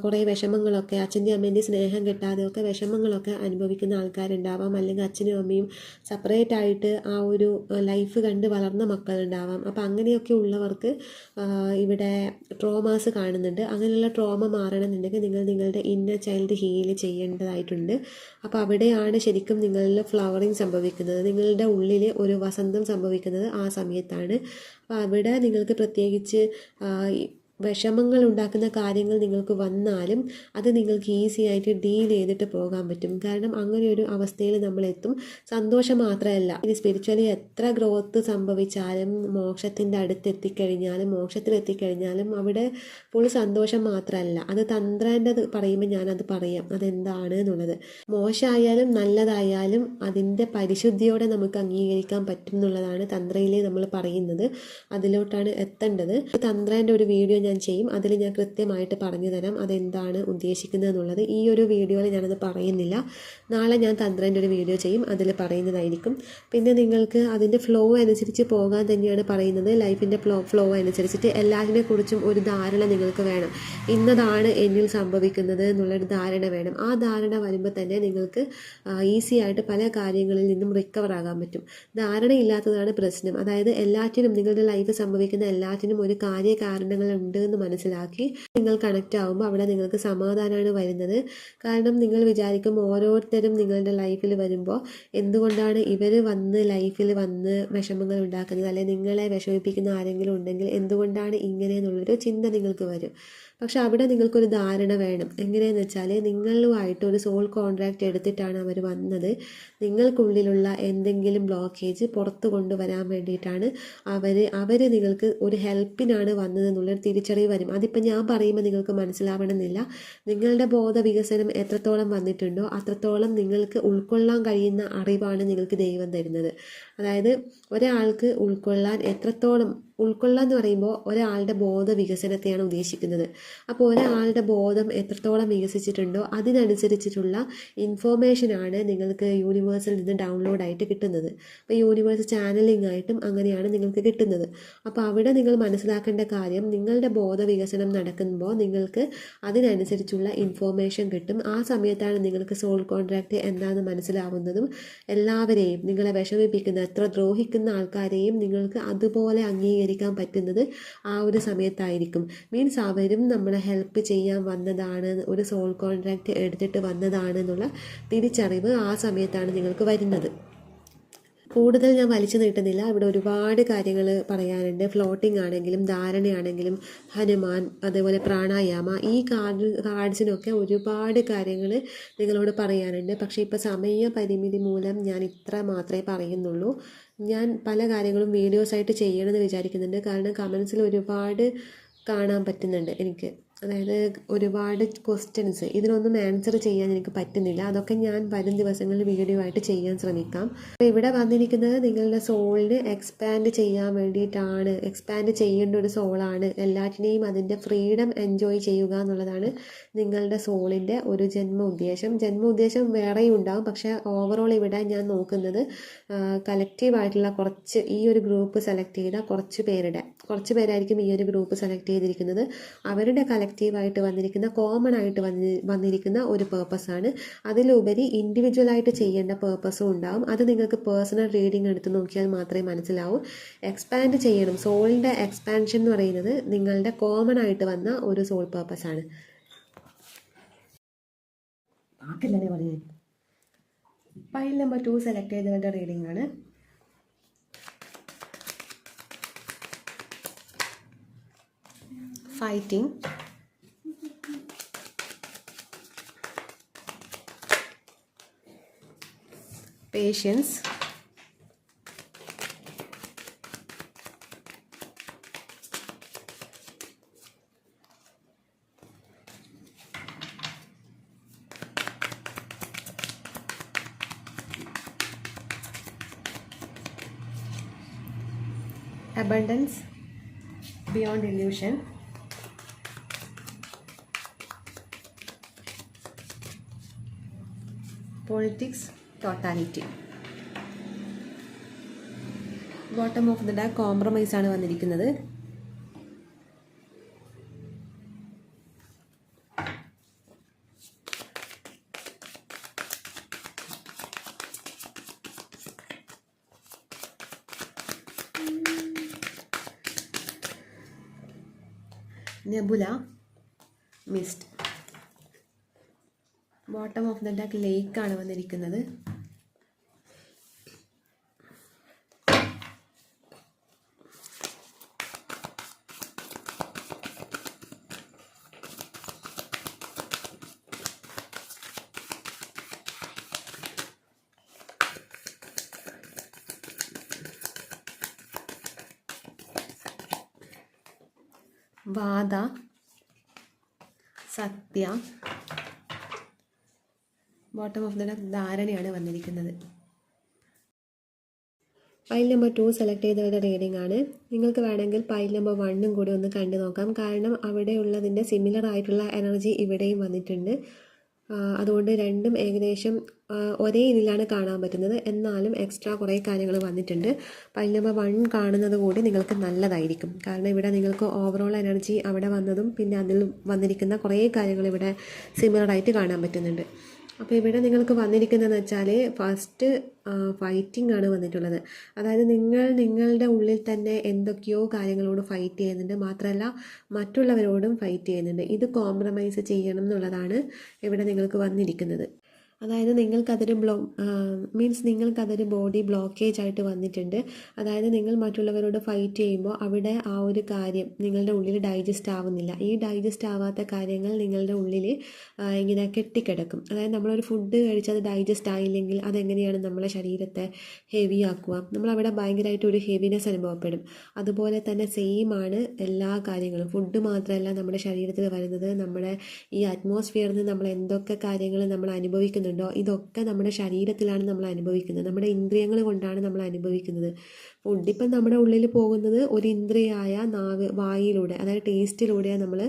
കുറേ വിഷമങ്ങളൊക്കെ, അച്ഛൻ്റെയും അമ്മേൻ്റെയും സ്നേഹം കിട്ടാതെയൊക്കെ വിഷമങ്ങളൊക്കെ അനുഭവിക്കുന്ന ആൾക്കാരുണ്ടാവാം. അല്ലെങ്കിൽ അച്ഛനും അമ്മയും സെപ്പറേറ്റ് ആയിട്ട് ആ ഒരു ലൈഫ് കണ്ട് വളർന്ന മക്കളുണ്ടാവാം. അപ്പോൾ അങ്ങനെയൊക്കെ ഉള്ളവർക്ക് ഇവിടെ ട്രോമാസ് കാണുന്നുണ്ട്. അങ്ങനെയുള്ള ട്രോമ മാറണമെന്നുണ്ടെങ്കിൽ നിങ്ങൾ നിങ്ങളുടെ ഇന്നർ ചൈൽഡ് ഹീൽ ചെയ്യേണ്ടതായിട്ടുണ്ട്. അപ്പോൾ അവിടെയാണ് ശരിക്കും നിങ്ങളിൽ ഫ്ലവറിങ് സംഭവിക്കുന്നത്, നിങ്ങളുടെ ഉള്ളിൽ ഒരു വസന്തം സംഭവിക്കുന്നത് ആ സമയത്താണ്. അപ്പോൾ അവിടെ നിങ്ങൾക്ക് പ്രത്യേകിച്ച് വിഷമങ്ങൾ ഉണ്ടാക്കുന്ന കാര്യങ്ങൾ നിങ്ങൾക്ക് വന്നാലും അത് നിങ്ങൾക്ക് ഈസി ആയിട്ട് ഡീൽ ചെയ്തിട്ട് പോകാൻ പറ്റും. കാരണം അങ്ങനെ ഒരു അവസ്ഥയിൽ നമ്മളെത്തും. സന്തോഷം മാത്രമല്ല, ഇനി സ്പിരിച്വലി എത്ര ഗ്രോത്ത് സംഭവിച്ചാലും മോക്ഷത്തിൻ്റെ മോക്ഷത്തിലെത്തിക്കഴിഞ്ഞാലും അവിടെ ഫുൾ സന്തോഷം മാത്രമല്ല. അത് തന്ത്രേൻ്റെ പറയുമ്പോൾ ഞാനത് പറയാം അതെന്താണ് എന്നുള്ളത്. മോശമായാലും നല്ലതായാലും അതിൻ്റെ പരിശുദ്ധിയോടെ നമുക്ക് അംഗീകരിക്കാൻ പറ്റും എന്നുള്ളതാണ് തന്ത്രയിലെ നമ്മൾ പറയുന്നത്. അതിലോട്ടാണ് എത്തേണ്ടത്. തന്ത്രേൻ്റെ ഒരു വീഡിയോ ഞാൻ ഞാൻ ചെയ്യും. അതിൽ ഞാൻ കൃത്യമായിട്ട് പറഞ്ഞു തരാം അതെന്താണ് ഉദ്ദേശിക്കുന്നത് എന്നുള്ളത്. ഈ ഒരു വീഡിയോയിൽ ഞാനത് പറയുന്നില്ല. നാളെ ഞാൻ തന്ത്രൻ്റെ ഒരു വീഡിയോ ചെയ്യും, അതിൽ പറയുന്നതായിരിക്കും. പിന്നെ നിങ്ങൾക്ക് അതിൻ്റെ ഫ്ലോ അനുസരിച്ച് പോകാൻ തന്നെയാണ് പറയുന്നത്. ലൈഫിൻ്റെ ഫ്ലോ അനുസരിച്ചിട്ട് എല്ലാത്തിനെ കുറിച്ചും ഒരു ധാരണ നിങ്ങൾക്ക് വേണം. ഇന്നതാണ് എന്നിൽ സംഭവിക്കുന്നത് എന്നുള്ളൊരു ധാരണ വേണം. ആ ധാരണ വരുമ്പോൾ തന്നെ നിങ്ങൾക്ക് ഈസി ആയിട്ട് പല കാര്യങ്ങളിൽ നിന്നും റിക്കവർ ആകാൻ പറ്റും. ധാരണയില്ലാത്തതാണ് പ്രശ്നം. അതായത് എല്ലാറ്റിനും, നിങ്ങളുടെ ലൈഫ് സംഭവിക്കുന്ന എല്ലാറ്റിനും ഒരു കാര്യകാരണങ്ങൾ ഉണ്ട് എന്ന് മനസ്സിലാക്കി നിങ്ങൾ കണക്റ്റ് ആകുമ്പോൾ അവിടെ നിങ്ങൾക്ക് സമാധാനമാണ് വരുന്നത്. കാരണം നിങ്ങൾ വിചാരിക്കും ഓരോരുത്തരും നിങ്ങളുടെ ലൈഫിൽ വരുമ്പോൾ എന്തുകൊണ്ടാണ് ഇവർ വന്ന് ലൈഫിൽ വന്ന് വിഷമങ്ങൾ ഉണ്ടാക്കുന്നത്, അല്ലെങ്കിൽ നിങ്ങളെ വിഷമിപ്പിക്കുന്ന ആരെങ്കിലും ഉണ്ടെങ്കിൽ എന്തുകൊണ്ടാണ് ഇങ്ങനെയെന്നുള്ളൊരു ചിന്ത നിങ്ങൾക്ക് വരും. പക്ഷെ അവിടെ നിങ്ങൾക്കൊരു ധാരണ വേണം. എങ്ങനെയെന്ന് വെച്ചാൽ നിങ്ങളുമായിട്ട് ഒരു സോൾ കോൺട്രാക്റ്റ് എടുത്തിട്ടാണ് അവർ വന്നത്. നിങ്ങൾക്കുള്ളിലുള്ള എന്തെങ്കിലും ബ്ലോക്കേജ് പുറത്ത് കൊണ്ടുവരാൻ വേണ്ടിയിട്ടാണ് അവർ നിങ്ങൾക്ക് ഒരു ഹെൽപ്പിനാണ് വന്നതെന്നുള്ളൊരു തിരിച്ചറിവ് വരും. അതിപ്പോൾ ഞാൻ പറയുമ്പോൾ നിങ്ങൾക്ക് മനസ്സിലാവണമെന്നില്ല. നിങ്ങളുടെ ബോധവികസനം എത്രത്തോളം വന്നിട്ടുണ്ടോ അത്രത്തോളം നിങ്ങൾക്ക് ഉൾക്കൊള്ളാൻ കഴിയുന്ന അറിവാണ് നിങ്ങൾക്ക് ദൈവം തരുന്നത്. അതായത് ഒരാൾക്ക് ഉൾക്കൊള്ളാൻ എന്ന് പറയുമ്പോൾ ഒരാളുടെ ബോധവികസനത്തെയാണ് ഉദ്ദേശിക്കുന്നത്. അപ്പോൾ ഒരാളുടെ ബോധം എത്രത്തോളം വികസിച്ചിട്ടുണ്ടോ അതിനനുസരിച്ചിട്ടുള്ള ഇൻഫോർമേഷനാണ് നിങ്ങൾക്ക് യൂണിവേഴ്സിൽ നിന്ന് ഡൗൺലോഡായിട്ട് കിട്ടുന്നത്. അപ്പോൾ യൂണിവേഴ്സ് ചാനലിംഗ് ആയിട്ടും അങ്ങനെയാണ് നിങ്ങൾക്ക് കിട്ടുന്നത്. അപ്പോൾ അവിടെ നിങ്ങൾ മനസ്സിലാക്കേണ്ട കാര്യം, നിങ്ങളുടെ ബോധവികസനം നടക്കുമ്പോൾ നിങ്ങൾക്ക് അതിനനുസരിച്ചുള്ള ഇൻഫോർമേഷൻ കിട്ടും. ആ സമയത്താണ് നിങ്ങൾക്ക് സോൾ കോൺട്രാക്റ്റ് എന്താണെന്ന് മനസ്സിലാവുന്നതും എല്ലാവരെയും, നിങ്ങളെ വിഷമിപ്പിക്കുന്ന എത്ര ദ്രോഹിക്കുന്ന ആൾക്കാരെയും നിങ്ങൾക്ക് അതുപോലെ അംഗീകരിക്കാൻ പറ്റുന്നത് ആ ഒരു സമയത്തായിരിക്കും. മീൻസ് അവരും നമ്മളെ ഹെൽപ്പ് ചെയ്യാൻ വന്നതാണ്, ഒരു സോൾ കോൺട്രാക്റ്റ് എടുത്തിട്ട് വന്നതാണ് എന്നുള്ള തിരിച്ചറിവ് ആ സമയത്താണ് നിങ്ങൾക്ക് വരുന്നത്. കൂടുതൽ ഞാൻ വലിച്ചു നീട്ടുന്നില്ല. ഇവിടെ ഒരുപാട് കാര്യങ്ങൾ പറയാനുണ്ട്. ഫ്ലോട്ടിംഗ് ആണെങ്കിലും ധാരണയാണെങ്കിലും ഹനുമാൻ, അതേപോലെ പ്രാണായാമ, ഈ കാർഡ്സിനൊക്കെ ഒരുപാട് കാര്യങ്ങൾ നിങ്ങളോട് പറയാനുണ്ട്. പക്ഷേ ഇപ്പോൾ സമയ പരിമിതി മൂലം ഞാൻ ഇത്ര മാത്രമേ പറയുന്നുള്ളൂ. ഞാൻ പല കാര്യങ്ങളും വീഡിയോസായിട്ട് ചെയ്യണമെന്ന് വിചാരിക്കുന്നുണ്ട്. കാരണം കമൻസിൽ ഒരുപാട് കാണാൻ പറ്റുന്നുണ്ട് എനിക്ക്. അതായത് ഒരുപാട് ക്വസ്റ്റ്യൻസ്, ഇതിനൊന്നും ആൻസർ ചെയ്യാൻ എനിക്ക് പറ്റുന്നില്ല. അതൊക്കെ ഞാൻ വരും ദിവസങ്ങളിൽ വീഡിയോ ആയിട്ട് ചെയ്യാൻ ശ്രമിക്കാം. അപ്പോൾ ഇവിടെ വന്നിരിക്കുന്നത് നിങ്ങളുടെ സോളിന് എക്സ്പാൻഡ് ചെയ്യാൻ വേണ്ടിയിട്ടാണ്. എക്സ്പാൻഡ് ചെയ്യേണ്ട ഒരു സോളാണ്. എല്ലാറ്റിനെയും അതിൻ്റെ ഫ്രീഡം എൻജോയ് ചെയ്യുക എന്നുള്ളതാണ് നിങ്ങളുടെ സോളിൻ്റെ ഒരു ജന്മ ഉദ്ദേശം വേറെയും ഉണ്ടാകും. പക്ഷേ ഓവറോൾ ഇവിടെ ഞാൻ നോക്കുന്നത് കളക്റ്റീവായിട്ടുള്ള കുറച്ച്, ഈ ഒരു ഗ്രൂപ്പ് സെലക്ട് ചെയ്ത കുറച്ച് പേരായിരിക്കും ഈ ഒരു ഗ്രൂപ്പ് സെലക്ട് ചെയ്തിരിക്കുന്നത്. അവരുടെ കളക്റ്റീവായിട്ട് വന്നിരിക്കുന്ന, കോമൺ ആയിട്ട് വന്നിരിക്കുന്ന ഒരു പേർപ്പസാണ്. അതിലുപരി ഇൻഡിവിജ്വലായിട്ട് ചെയ്യേണ്ട പേർപ്പസും ഉണ്ടാവും. അത് നിങ്ങൾക്ക് പേഴ്സണൽ റീഡിംഗ് എടുത്ത് നോക്കിയാൽ മാത്രമേ മനസ്സിലാവൂ. എക്സ്പാൻഡ് ചെയ്യണം. സോളിൻ്റെ എക്സ്പാൻഷൻ എന്ന് പറയുന്നത് നിങ്ങളുടെ കോമൺ ആയിട്ട് വന്ന ഒരു സോൾ പേർപ്പസാണ്. ഫയൽ നമ്പർ 2 സെലക്ട് ചെയ്തവരുടെ റീഡിംഗ് ആണ്. Fighting, patience, abundance, beyond illusion, politics, totality. Bottom of the deck compromise ആണ് വന്നിരിക്കുന്നത്. Nebula, mist. Bottom of the deck ലേക്കാണ് വന്നിരിക്കുന്നത്. വാദ, സത്യ. ബോട്ടം ഓഫ് ദ ഡാക്ക് ധാരണയാണ് വന്നിരിക്കുന്നത്. പൈൽ നമ്പർ 2 സെലക്ട് ചെയ്തവരുടെ റീഡിംഗ് ആണ്. നിങ്ങൾക്ക് വേണമെങ്കിൽ പൈൽ നമ്പർ 1 കൂടി ഒന്ന് കണ്ടു നോക്കാം. കാരണം അവിടെ ഉള്ളതിൻ്റെ സിമിലർ ആയിട്ടുള്ള എനർജി ഇവിടെയും വന്നിട്ടുണ്ട്. അതുകൊണ്ട് രണ്ടും ഏകദേശം ഒരേ ഇതിലാണ് കാണാൻ പറ്റുന്നത്. എന്നാലും എക്സ്ട്രാ കുറേ കാര്യങ്ങൾ വന്നിട്ടുണ്ട്. പൈൽ നമ്പർ 1 കാണുന്നത് കൂടി നിങ്ങൾക്ക് നല്ലതായിരിക്കും. കാരണം ഇവിടെ നിങ്ങൾക്ക് ഓവറോൾ എനർജി അവിടെ വന്നതും പിന്നെ അതിൽ വന്നിരിക്കുന്ന കുറേ കാര്യങ്ങൾ ഇവിടെ സിമിലറായിട്ട് കാണാൻ പറ്റുന്നുണ്ട്. അപ്പോൾ ഇവിടെ നിങ്ങൾക്ക് വന്നിരിക്കുന്നതെന്ന് വെച്ചാൽ ഫസ്റ്റ് ഫൈറ്റിംഗ് ആണ് വന്നിട്ടുള്ളത്. അതായത് നിങ്ങളുടെ ഉള്ളിൽ തന്നെ എന്തൊക്കെയോ കാര്യങ്ങളോട് ഫൈറ്റ് ചെയ്യുന്നുണ്ട്. മാത്രമല്ല മറ്റുള്ളവരോടും ഫൈറ്റ് ചെയ്യുന്നുണ്ട്. ഇത് കോംപ്രമൈസ് ചെയ്യണം എന്നുള്ളതാണ് ഇവിടെ നിങ്ങൾക്ക് വന്നിരിക്കുന്നത്. അതായത് നിങ്ങൾക്കതൊരു നിങ്ങൾക്കതൊരു ബോഡി ബ്ലോക്കേജ് ആയിട്ട് വന്നിട്ടുണ്ട്. അതായത് നിങ്ങൾ മറ്റുള്ളവരോട് ഫൈറ്റ് ചെയ്യുമ്പോൾ അവിടെ ആ ഒരു കാര്യം നിങ്ങളുടെ ഉള്ളിൽ ഡൈജസ്റ്റ് ആവുന്നില്ല. ഈ ഡൈജസ്റ്റ് ആവാത്ത കാര്യങ്ങൾ നിങ്ങളുടെ ഉള്ളിൽ ഇങ്ങനെ കെട്ടിക്കിടക്കും. അതായത് നമ്മളൊരു ഫുഡ് കഴിച്ച് അത് ഡൈജസ്റ്റ് ആയില്ലെങ്കിൽ അതെങ്ങനെയാണ് നമ്മളെ ശരീരത്തെ ഹെവി ആക്കുക? നമ്മളവിടെ ഭയങ്കരമായിട്ട് ഒരു ഹെവിനെസ് അനുഭവപ്പെടും. അതുപോലെ തന്നെ സെയിം ആണ് എല്ലാ കാര്യങ്ങളും. ഫുഡ് മാത്രമല്ല നമ്മുടെ ശരീരത്തിൽ വരുന്നത്, നമ്മുടെ ഈ അറ്റ്മോസ്ഫിയറിൽ നിന്ന് നമ്മൾ എന്തൊക്കെ കാര്യങ്ങൾ നമ്മൾ അനുഭവിക്കുന്നുണ്ട് ഇതൊക്കെ നമ്മുടെ ശരീരത്തിലാണ് നമ്മൾ അനുഭവിക്കുന്നത്. നമ്മുടെ ഇന്ദ്രിയങ്ങൾ കൊണ്ടാണ് നമ്മൾ അനുഭവിക്കുന്നത്. ഫുഡ് ഇപ്പം നമ്മുടെ ഉള്ളിൽ പോകുന്നത് ഒരു ഇന്ദ്രിയായ വായിലൂടെ, അതായത് ടേസ്റ്റിലൂടെയാണ് നമ്മൾ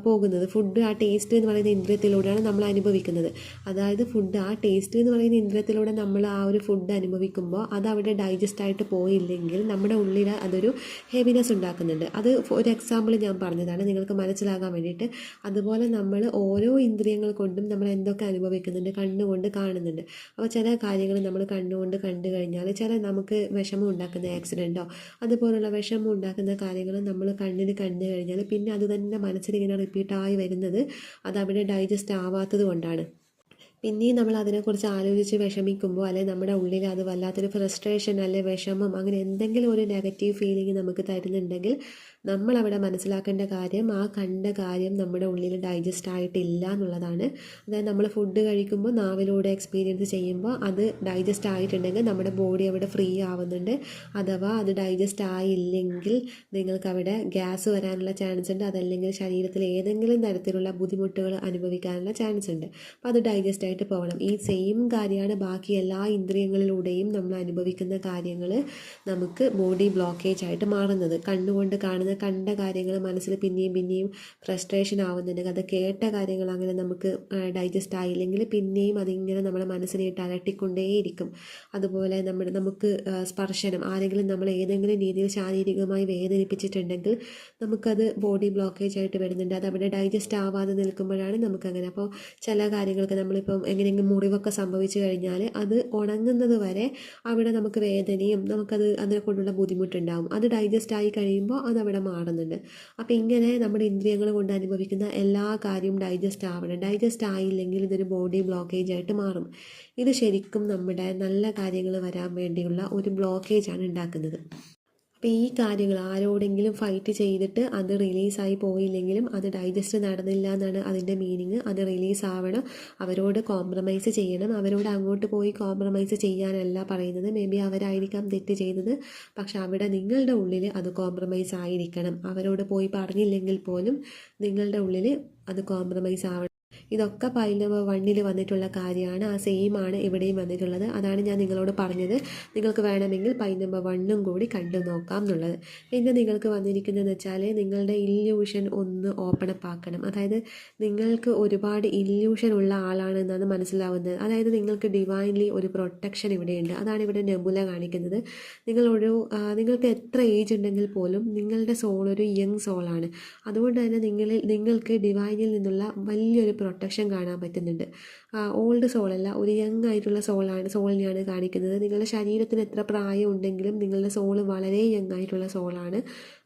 പോകുന്നത്. ഫുഡ് ആ ടേസ്റ്റ് എന്ന് പറയുന്ന ഇന്ദ്രിയത്തിലൂടെയാണ് നമ്മൾ അനുഭവിക്കുന്നത്. അതായത് ഫുഡ് ആ ടേസ്റ്റ് എന്ന് പറയുന്ന ഇന്ദ്രിയത്തിലൂടെ നമ്മൾ ആ ഒരു ഫുഡ് അനുഭവിക്കുമ്പോൾ അത് അവിടെ ഡൈജസ്റ്റ് ആയിട്ട് പോയില്ലെങ്കിൽ നമ്മുടെ ഉള്ളിൽ അതൊരു ഹെവിനെസ് ഉണ്ടാക്കുന്നുണ്ട്. അത് ഒരു എക്സാമ്പിൾ ഞാൻ പറഞ്ഞതാണ് നിങ്ങൾക്ക് മനസ്സിലാകാൻ വേണ്ടിയിട്ട്. അതുപോലെ നമ്മൾ ഓരോ ഇന്ദ്രിയങ്ങൾ കൊണ്ടും നമ്മൾ എന്തൊക്കെ അനുഭവിക്കുന്നുണ്ട്, കണ്ണുകൊണ്ട് കാണുന്നുണ്ട്. അപ്പോൾ ചില കാര്യങ്ങൾ നമ്മൾ കണ്ണുകൊണ്ട് കണ്ടു കഴിഞ്ഞാൽ നമുക്ക് വിഷമം ഉണ്ടാക്കുന്ന ആക്സിഡൻറ്റോ അതുപോലുള്ള വിഷമം ഉണ്ടാക്കുന്ന കാര്യങ്ങൾ നമ്മൾ കണ്ണിന് കണ്ടു കഴിഞ്ഞാൽ പിന്നെ അത് തന്നെ മനസ്സിലിങ്ങനെ റിപ്പീറ്റായി വരുന്നത് അതവിടെ ഡൈജസ്റ്റ് ആവാത്തത് കൊണ്ടാണ്. പിന്നെയും നമ്മൾ അതിനെക്കുറിച്ച് ആലോചിച്ച് വിഷമിക്കുമ്പോൾ അല്ലെങ്കിൽ നമ്മുടെ ഉള്ളിൽ അത് വല്ലാത്തൊരു ഫ്രസ്ട്രേഷൻ അല്ലെങ്കിൽ വിഷമം അങ്ങനെ എന്തെങ്കിലും ഒരു നെഗറ്റീവ് ഫീലിംഗ് നമുക്ക് തരുന്നുണ്ടെങ്കിൽ നമ്മളവിടെ മനസ്സിലാക്കേണ്ട കാര്യം ആ കണ്ട കാര്യം നമ്മുടെ ഉള്ളിൽ ഡൈജസ്റ്റ് ആയിട്ടില്ല എന്നുള്ളതാണ്. അതായത് നമ്മൾ ഫുഡ് കഴിക്കുമ്പോൾ നാവിലൂടെ എക്സ്പീരിയൻസ് ചെയ്യുമ്പോൾ അത് ഡൈജസ്റ്റ് ആയിട്ടുണ്ടെങ്കിൽ നമ്മുടെ ബോഡി അവിടെ ഫ്രീ ആവുന്നുണ്ട്. അഥവാ അത് ഡൈജസ്റ്റ് ആയില്ലെങ്കിൽ നിങ്ങൾക്കവിടെ ഗ്യാസ് വരാനുള്ള ചാൻസ് ഉണ്ട്. അതല്ലെങ്കിൽ ശരീരത്തിൽ ഏതെങ്കിലും തരത്തിലുള്ള ബുദ്ധിമുട്ടുകൾ അനുഭവിക്കാനുള്ള ചാൻസ് ഉണ്ട്. അപ്പോൾ അത് ഡൈജസ്റ്റ് ആയിട്ട് പോകണം. ഈ സെയിം കാര്യമാണ് ബാക്കി എല്ലാ ഇന്ദ്രിയങ്ങളിലൂടെയും നമ്മൾ അനുഭവിക്കുന്ന കാര്യങ്ങൾ നമുക്ക് ബോഡി ബ്ലോക്കേജ് ആയിട്ട് മാറുന്നത്. കണ്ണുകൊണ്ട് കണ്ട കാര്യങ്ങൾ മനസ്സിൽ പിന്നെയും ഫ്രസ്ട്രേഷൻ ആവുന്നുണ്ടെങ്കിൽ, അത് കേട്ട കാര്യങ്ങൾ അങ്ങനെ നമുക്ക് ഡൈജസ്റ്റ് ആയില്ലെങ്കിൽ പിന്നെയും അതിങ്ങനെ നമ്മുടെ മനസ്സിനായിട്ട് അലട്ടിക്കൊണ്ടേയിരിക്കും. അതുപോലെ നമുക്ക് സ്പർശനം, ആരെങ്കിലും നമ്മൾ ഏതെങ്കിലും രീതിയിൽ ശാരീരികമായി വേദനിപ്പിച്ചിട്ടുണ്ടെങ്കിൽ നമുക്കത് ബോഡി ബ്ലോക്കേജ് ആയിട്ട് വരുന്നുണ്ട്. അത് അവിടെ ഡൈജസ്റ്റ് ആവാതെ നിൽക്കുമ്പോഴാണ് നമുക്കങ്ങനെ. അപ്പോൾ ചില കാര്യങ്ങൾക്ക് നമ്മളിപ്പം എങ്ങനെയെങ്കിലും മുറിവൊക്കെ സംഭവിച്ചു കഴിഞ്ഞാൽ അത് ഉണങ്ങുന്നത് വരെ അവിടെ നമുക്ക് വേദനയും നമുക്കത് അതിനെ കൊണ്ടുള്ള ബുദ്ധിമുട്ടുണ്ടാകും. അത് ഡൈജസ്റ്റ് ആയി കഴിയുമ്പോൾ അതവിടെ മാറുന്നുണ്ട്. അപ്പം ഇങ്ങനെ നമ്മുടെ ഇന്ദ്രിയങ്ങൾ കൊണ്ട് അനുഭവിക്കുന്ന എല്ലാ കാര്യവും ഡൈജസ്റ്റ് ആവണം. ഡൈജസ്റ്റ് ആയില്ലെങ്കിൽ ഇതൊരു ബോഡി ബ്ലോക്കേജ് ആയിട്ട് മാറും. ഇത് ശരിക്കും നമ്മുടെ നല്ല കാര്യങ്ങൾ വരാൻ വേണ്ടിയുള്ള ഒരു ബ്ലോക്കേജാണ് ഉണ്ടാക്കുന്നത്. അപ്പോൾ ഈ കാര്യങ്ങൾ ആരോടെങ്കിലും ഫൈറ്റ് ചെയ്തിട്ട് അത് റിലീസായി പോയില്ലെങ്കിലും അത് ഡൈജസ്റ്റ് നടന്നില്ല എന്നാണ് അതിൻ്റെ മീനിങ്. അത് റിലീസ് ആവണം. അവരോട് കോംപ്രമൈസ് ചെയ്യണം. അവരോട് അങ്ങോട്ട് പോയി കോംപ്രമൈസ് ചെയ്യാനല്ല പറയുന്നത്. മേ ബി അവരായിരിക്കാം തെറ്റ് ചെയ്തത്. പക്ഷെ അവിടെ നിങ്ങളുടെ ഉള്ളിൽ അത് കോംപ്രമൈസ് ആയിരിക്കണം. അവരോട് പോയി പറഞ്ഞില്ലെങ്കിൽ പോലും നിങ്ങളുടെ ഉള്ളിൽ അത് കോംപ്രമൈസ് ആവണം. ഇതൊക്കെ പൈൽ നമ്പർ 1 വന്നിട്ടുള്ള കാര്യമാണ്. ആ സെയിം ആണ് ഇവിടെയും വന്നിട്ടുള്ളത്. അതാണ് ഞാൻ നിങ്ങളോട് പറഞ്ഞത് നിങ്ങൾക്ക് വേണമെങ്കിൽ പൈൽ നമ്പർ 1 കൂടി കണ്ടു നോക്കാം എന്നുള്ളത്. പിന്നെ നിങ്ങൾക്ക് വന്നിരിക്കുന്നതെന്ന് വെച്ചാൽ നിങ്ങളുടെ ഇല്യൂഷൻ ഒന്ന് ഓപ്പൺ അപ്പ് ആക്കണം. അതായത് നിങ്ങൾക്ക് ഒരുപാട് ഇല്യൂഷൻ ഉള്ള ആളാണെന്നാണ് മനസ്സിലാവുന്നത്. അതായത് നിങ്ങൾക്ക് ഡിവൈൻലി ഒരു പ്രൊട്ടക്ഷൻ ഇവിടെയുണ്ട്. അതാണ് ഇവിടെ നെബുല കാണിക്കുന്നത്. നിങ്ങൾക്ക് എത്ര ഏജ് ഉണ്ടെങ്കിൽ പോലും നിങ്ങളുടെ സോൾ ഒരു യങ് സോളാണ്. അതുകൊണ്ട് തന്നെ നിങ്ങൾക്ക് ഡിവൈനിൽ നിന്നുള്ള വലിയൊരു പ്രൊട്ടക്ഷൻ കാണാൻ പറ്റുന്നുണ്ട്. ഓൾഡ് സോളല്ല, ഒരു യങ് ആയിട്ടുള്ള സോളിനെയാണ് കാണിക്കുന്നത്. നിങ്ങളുടെ ശരീരത്തിന് എത്ര പ്രായം ഉണ്ടെങ്കിലും നിങ്ങളുടെ സോള് വളരെ യങ് ആയിട്ടുള്ള സോളാണ്.